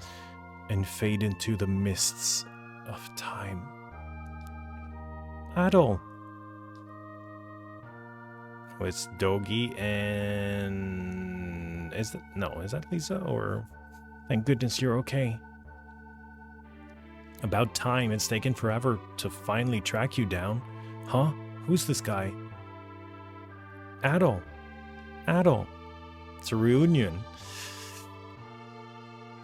and fade into the mists of time. Adol. Oh, it's Dogi and... is that Lisa? Or... Thank goodness you're okay. About time. It's taken forever to finally track you down. Huh? Who's this guy? Adol. Adol. It's a reunion.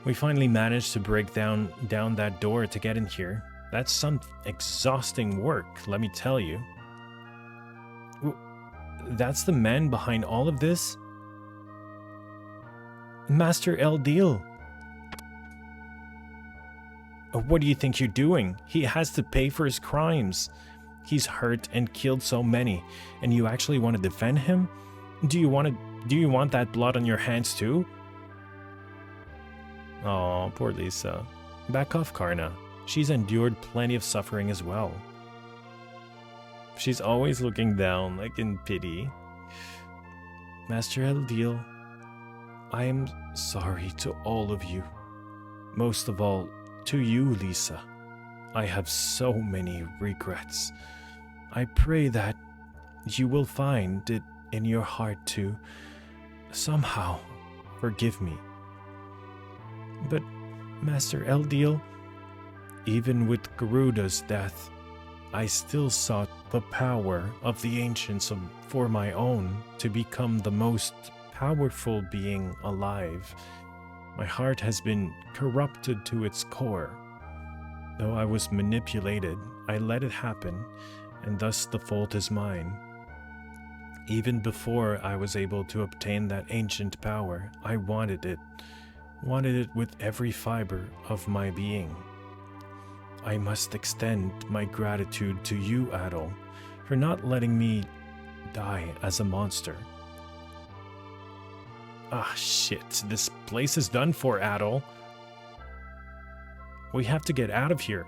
We finally managed to break down that door to get in here. That's some exhausting work, let me tell you. That's the man behind all of this? Master Eldeel. What do you think you're doing? He has to pay for his crimes. He's hurt and killed so many, and you actually want to defend him? Do you want that blood on your hands too? Oh, poor Lisa. Back off, Karna. She's endured plenty of suffering as well. She's always looking down, like in pity. Master Eldeel, I am sorry to all of you. Most of all, to you, Lisa. I have so many regrets. I pray that you will find it in your heart to somehow forgive me. But, Master Eldeel, even with Gruda's death, I still sought the power of the ancients for my own to become the most powerful being alive. My heart has been corrupted to its core. Though I was manipulated, I let it happen, and thus the fault is mine. Even before I was able to obtain that ancient power, I wanted it with every fiber of my being. I must extend my gratitude to you, Adol, for not letting me die as a monster. Ah, shit. This place is done for, Adol. We have to get out of here.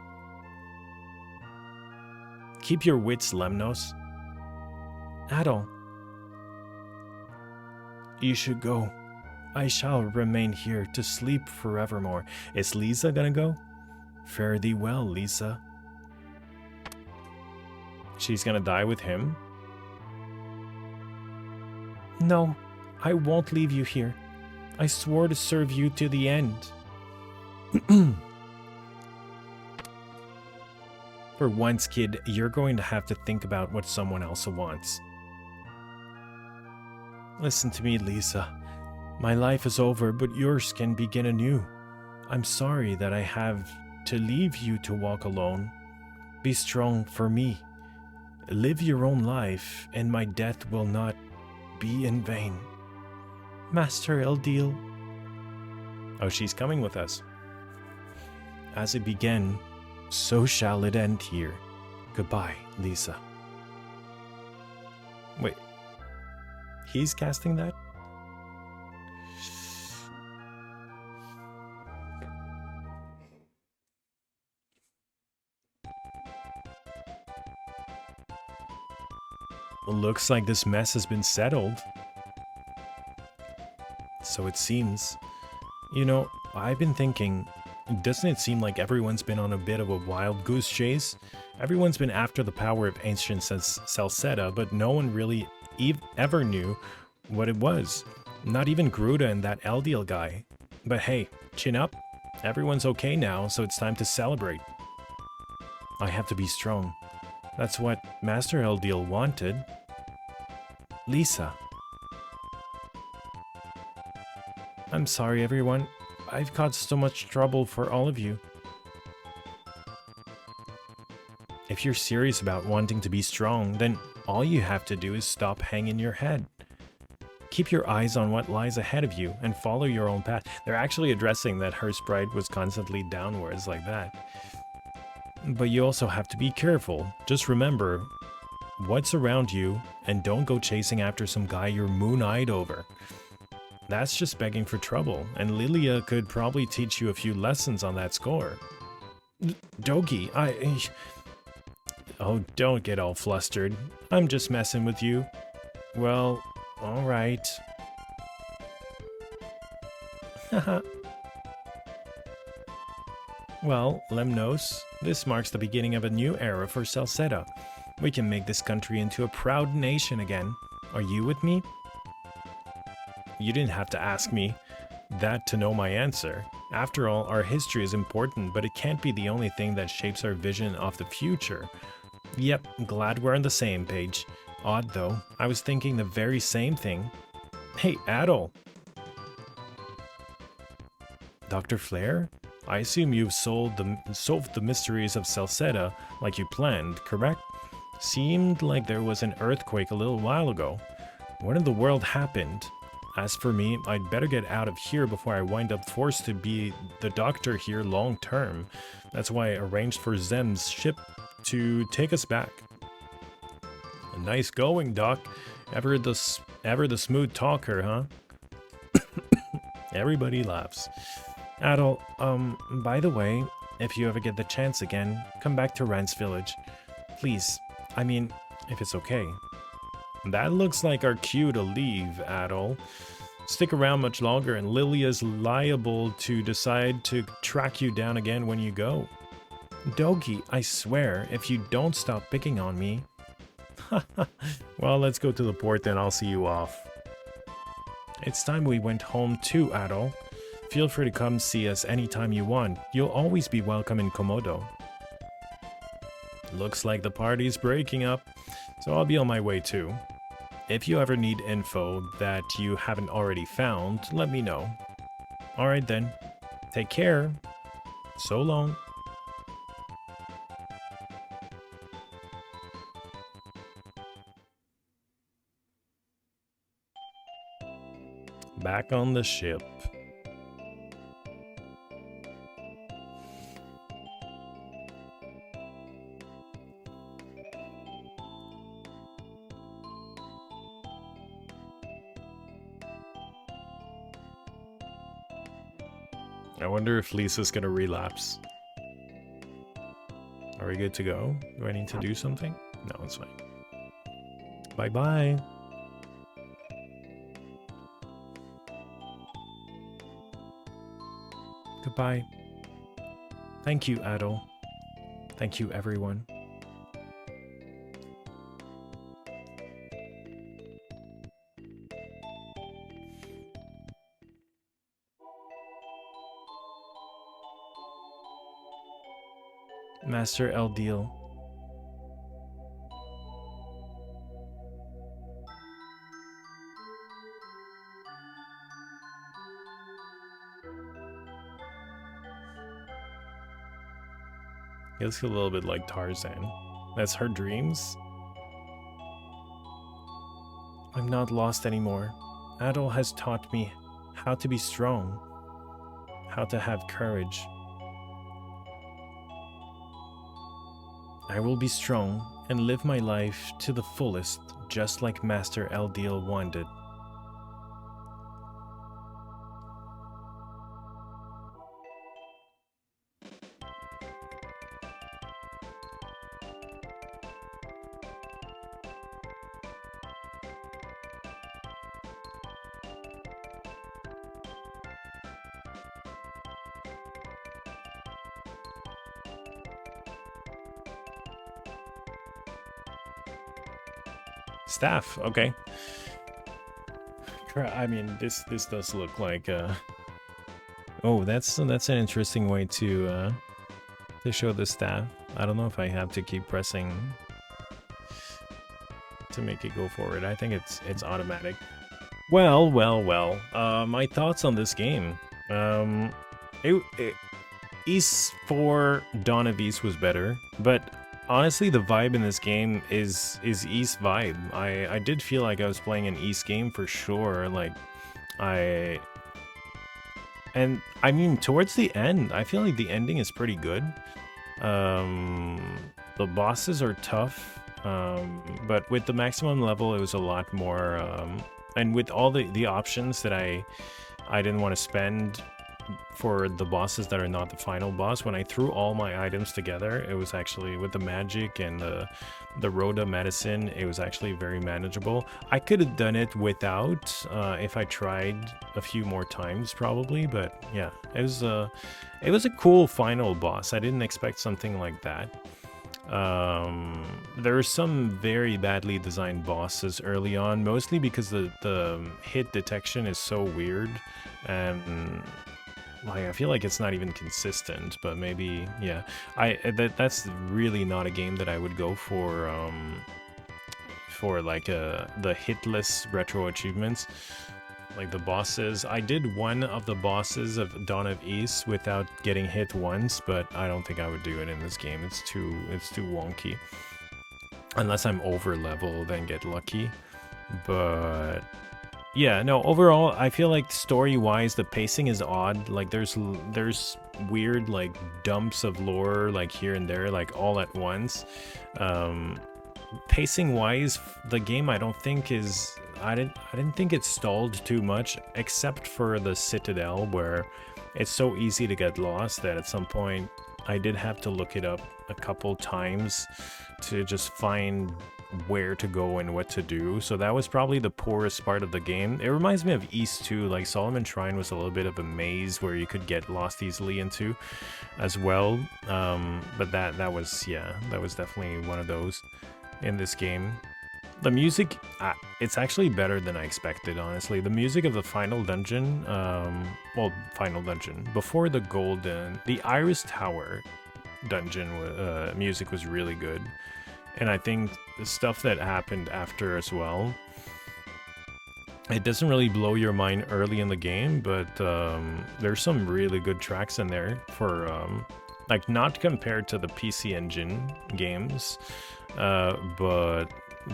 Keep your wits, Lemnos. Adol. You should go. I shall remain here to sleep forevermore. Is Lisa gonna go? Fare thee well, Lisa. She's gonna die with him? No, I won't leave you here. I swore to serve you to the end. For once, kid, you're going to have to think about what someone else wants. Listen to me, Lisa. My life is over, but yours can begin anew. I'm sorry that I have to leave you to walk alone. Be strong for me. Live your own life, and my death will not be in vain. Master Eldeel. Oh, she's coming with us. As it began, so shall it end here. Goodbye, Lisa. Wait. He's casting that? Well, looks like this mess has been settled. So it seems. You know, I've been thinking, doesn't it seem like everyone's been on a bit of a wild goose chase? Everyone's been after the power of ancient Salsetta, but no one really ever knew what it was. Not even Gruda and that Eldeel guy. But hey, chin up. Everyone's okay now, so it's time to celebrate. I have to be strong. That's what Master Eldeel wanted. Lisa. I'm sorry, everyone. I've caused so much trouble for all of you. If you're serious about wanting to be strong, then all you have to do is stop hanging your head. Keep your eyes on what lies ahead of you and follow your own path. They're actually addressing that her sprite was constantly downwards like that. But you also have to be careful. Just remember what's around you and don't go chasing after some guy you're moon-eyed over. That's just begging for trouble, and Lilia could probably teach you a few lessons on that score. Dogi, Oh, don't get all flustered. I'm just messing with you. Well, alright. Haha. Well, Lemnos, this marks the beginning of a new era for Celceta. We can make this country into a proud nation again. Are you with me? You didn't have to ask me that to know my answer. After all, our history is important, but it can't be the only thing that shapes our vision of the future. Yep, glad we're on the same page. Odd though, I was thinking the very same thing. Hey, Adol! Dr. Flare? I assume you've solved the mysteries of Celceta like you planned, correct? Seemed like there was an earthquake a little while ago. What in the world happened? As for me, I'd better get out of here before I wind up forced to be the doctor here long term. That's why I arranged for Zem's ship to take us back. Nice going, Doc. Ever the smooth talker, huh? Everybody laughs. Adol, by the way, if you ever get the chance again, come back to Rance Village. Please, I mean, if it's okay. That looks like our cue to leave, Adol. Stick around much longer and Lilia's liable to decide to track you down again when you go. Dogi, I swear, if you don't stop picking on me... Well, let's go to the port then, I'll see you off. It's time we went home too, Adol. Feel free to come see us anytime you want. You'll always be welcome in Komodo. Looks like the party's breaking up, so I'll be on my way too. If you ever need info that you haven't already found, let me know. Alright then, take care. So long. Back on the ship. I wonder if Lisa's gonna relapse. Are we good to go? Do I need to do something? No, it's fine. Bye-bye. Goodbye. Thank you, Adol. Thank you, everyone. Master Eldeel. He looks a little bit like Tarzan. That's her dreams? I'm not lost anymore. Adol has taught me how to be strong, how to have courage. I will be strong and live my life to the fullest, just like Master Eldeel wanted. Staff, okay. I mean, this does look like oh, that's an interesting way to show the staff. I don't know if I have to keep pressing to make it go forward. I think it's automatic. Well. My thoughts on this game. East 4 Dawn of East was better, but honestly, the vibe in this game is East vibe. I did feel like I was playing an East game for sure. Like, I mean, towards the end, I feel like the ending is pretty good. The bosses are tough, but with the maximum level, it was a lot more. And with all the options that I didn't want to spend for the bosses that are not the final boss, when I threw all my items together, it was actually, with the magic and the Rhoda medicine, it was actually very manageable. I could have done it without if I tried a few more times probably, but yeah, it was a cool final boss. I didn't expect something like that. There are some very badly designed bosses early on, mostly because the hit detection is so weird, and like, I feel like it's not even consistent, but maybe, yeah. That's really not a game that I would go for like the hitless retro achievements. Like the bosses, I did one of the bosses of Dawn of East without getting hit once, but I don't think I would do it in this game. It's too wonky. Unless I'm over level, then get lucky. But yeah, no, overall, I feel like story-wise, the pacing is odd. Like, there's weird, like, dumps of lore, like, here and there, like, all at once. Pacing-wise, the game, I don't think is... I didn't think it stalled too much, except for the Citadel, where it's so easy to get lost that at some point, I did have to look it up a couple times to just find where to go and what to do. So that was probably the poorest part of the game. It reminds me of East 2, like Solomon Shrine was a little bit of a maze where you could get lost easily into as well. But that was, yeah, that was definitely one of those in this game. The music, it's actually better than I expected, honestly. The music of the final dungeon, well, final dungeon, before the golden, the Iris Tower dungeon music was really good. And I think the stuff that happened after as well, it doesn't really blow your mind early in the game, but there's some really good tracks in there for, like, not compared to the PC Engine games, but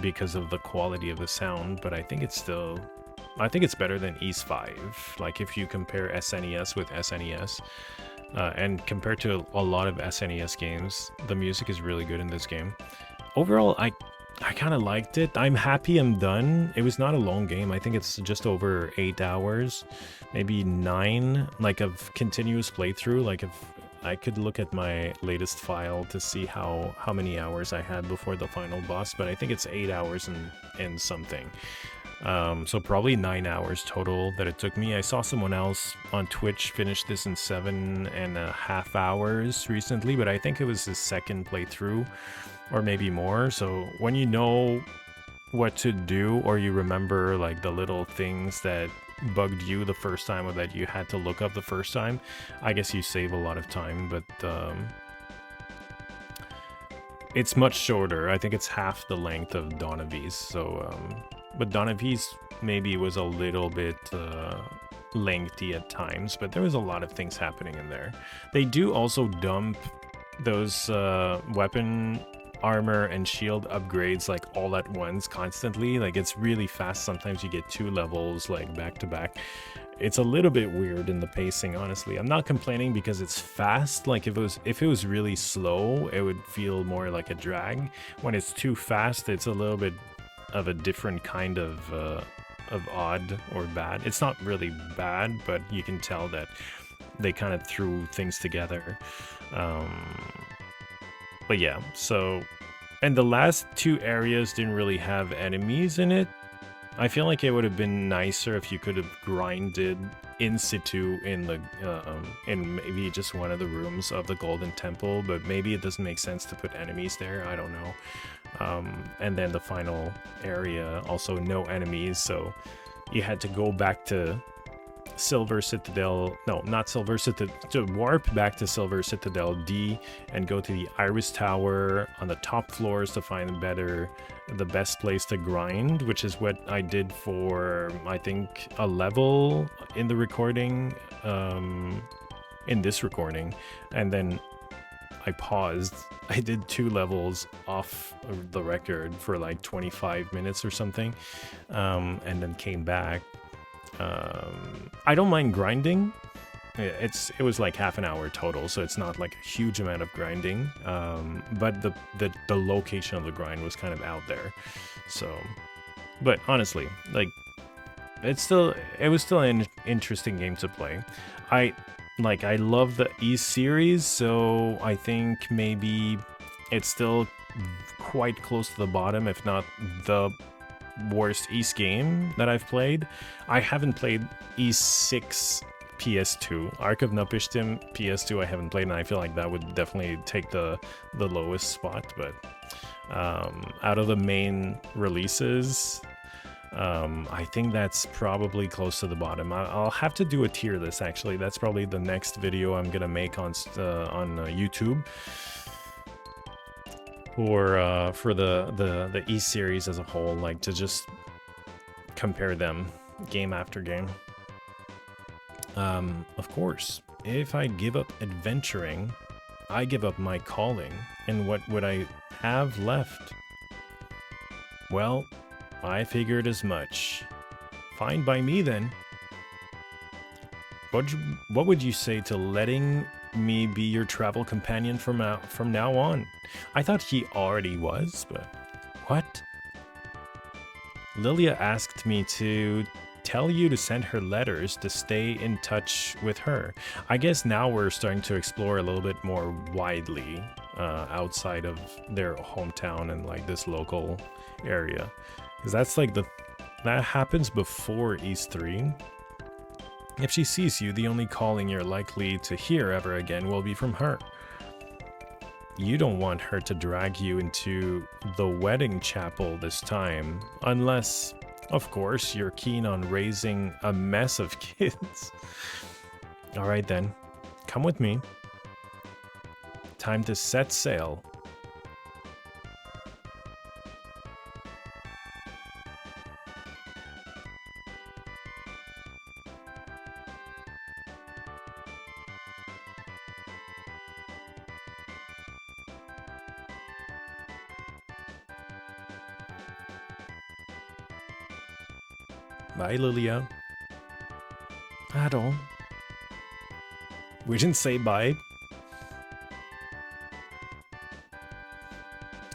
because of the quality of the sound, but I think it's still, I think it's better than East 5, like if you compare SNES with SNES. And compared to a lot of SNES games, the music is really good in this game. Overall, I kind of liked it. I'm happy I'm done. It was not a long game. I think it's just over 8 hours, maybe 9, like of continuous playthrough. Like if I could look at my latest file to see how many hours I had before the final boss, but I think it's 8 hours and something. So probably 9 hours total that it took me. I saw someone else on Twitch finish this in 7.5 hours recently, but I think it was his second playthrough, or maybe more. So when you know what to do, or you remember like the little things that bugged you the first time or that you had to look up the first time, I guess you save a lot of time. But it's much shorter. I think it's half the length of Dawn of East. So but Dawn of East maybe was a little bit lengthy at times, but there was a lot of things happening in there. They do also dump those weapon, armor, and shield upgrades like all at once constantly. Like it's really fast. Sometimes you get 2 levels like back to back. It's a little bit weird in the pacing, honestly. I'm not complaining because it's fast. Like if it was really slow, it would feel more like a drag. When it's too fast, it's a little bit of a different kind of odd or bad. It's not really bad, but you can tell that they kind of threw things together. But yeah, so, and the last 2 areas didn't really have enemies in it. I feel like it would have been nicer if you could have grinded in situ in the in maybe just one of the rooms of the Golden Temple, but maybe it doesn't make sense to put enemies there. I don't know. And then the final area, also no enemies, so you had to go back to Silver Citadel, no, not Silver Citadel, to warp back to Silver Citadel D and go to the Iris Tower on the top floors to find the best place to grind, which is what I did for, I think, a level in the recording, in this recording, and then I paused. I did 2 levels off the record for like 25 minutes or something, and then came back. I don't mind grinding. It was like half an hour total, so it's not like a huge amount of grinding. But the location of the grind was kind of out there. So, but honestly, like it was still an interesting game to play. I love the East series, so I think maybe it's still quite close to the bottom, if not the worst East game that I've played. I haven't played East 6 PS2. Ark of Nupishtim PS2 I haven't played, and I feel like that would definitely take the lowest spot, but out of the main releases, I think that's probably close to the bottom. I'll have to do a tier list, actually. That's probably the next video I'm gonna make on YouTube for the E series as a whole, like to just compare them game after game. Of course, if I give up adventuring, I give up my calling, and what would I have left? Well, I figured as much. Fine by me then. What would you say to letting me be your travel companion from now on? I thought he already was, but what? Lilia asked me to tell you to send her letters to stay in touch with her. I guess now we're starting to explore a little bit more widely outside of their hometown and like this local area. Because that's like that happens before East 3. If she sees you, the only calling you're likely to hear ever again will be from her. You don't want her to drag you into the wedding chapel this time, unless, of course, you're keen on raising a mess of kids. Alright then, come with me. Time to set sail. Bye, Lilia. Adol. We didn't say bye.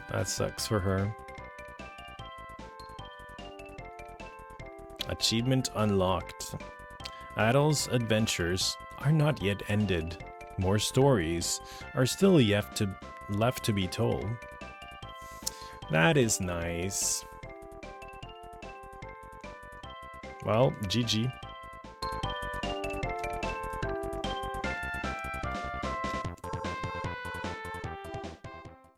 That sucks for her. Achievement unlocked. Adol's adventures are not yet ended. More stories are still left to be told. That is nice. Well, GG.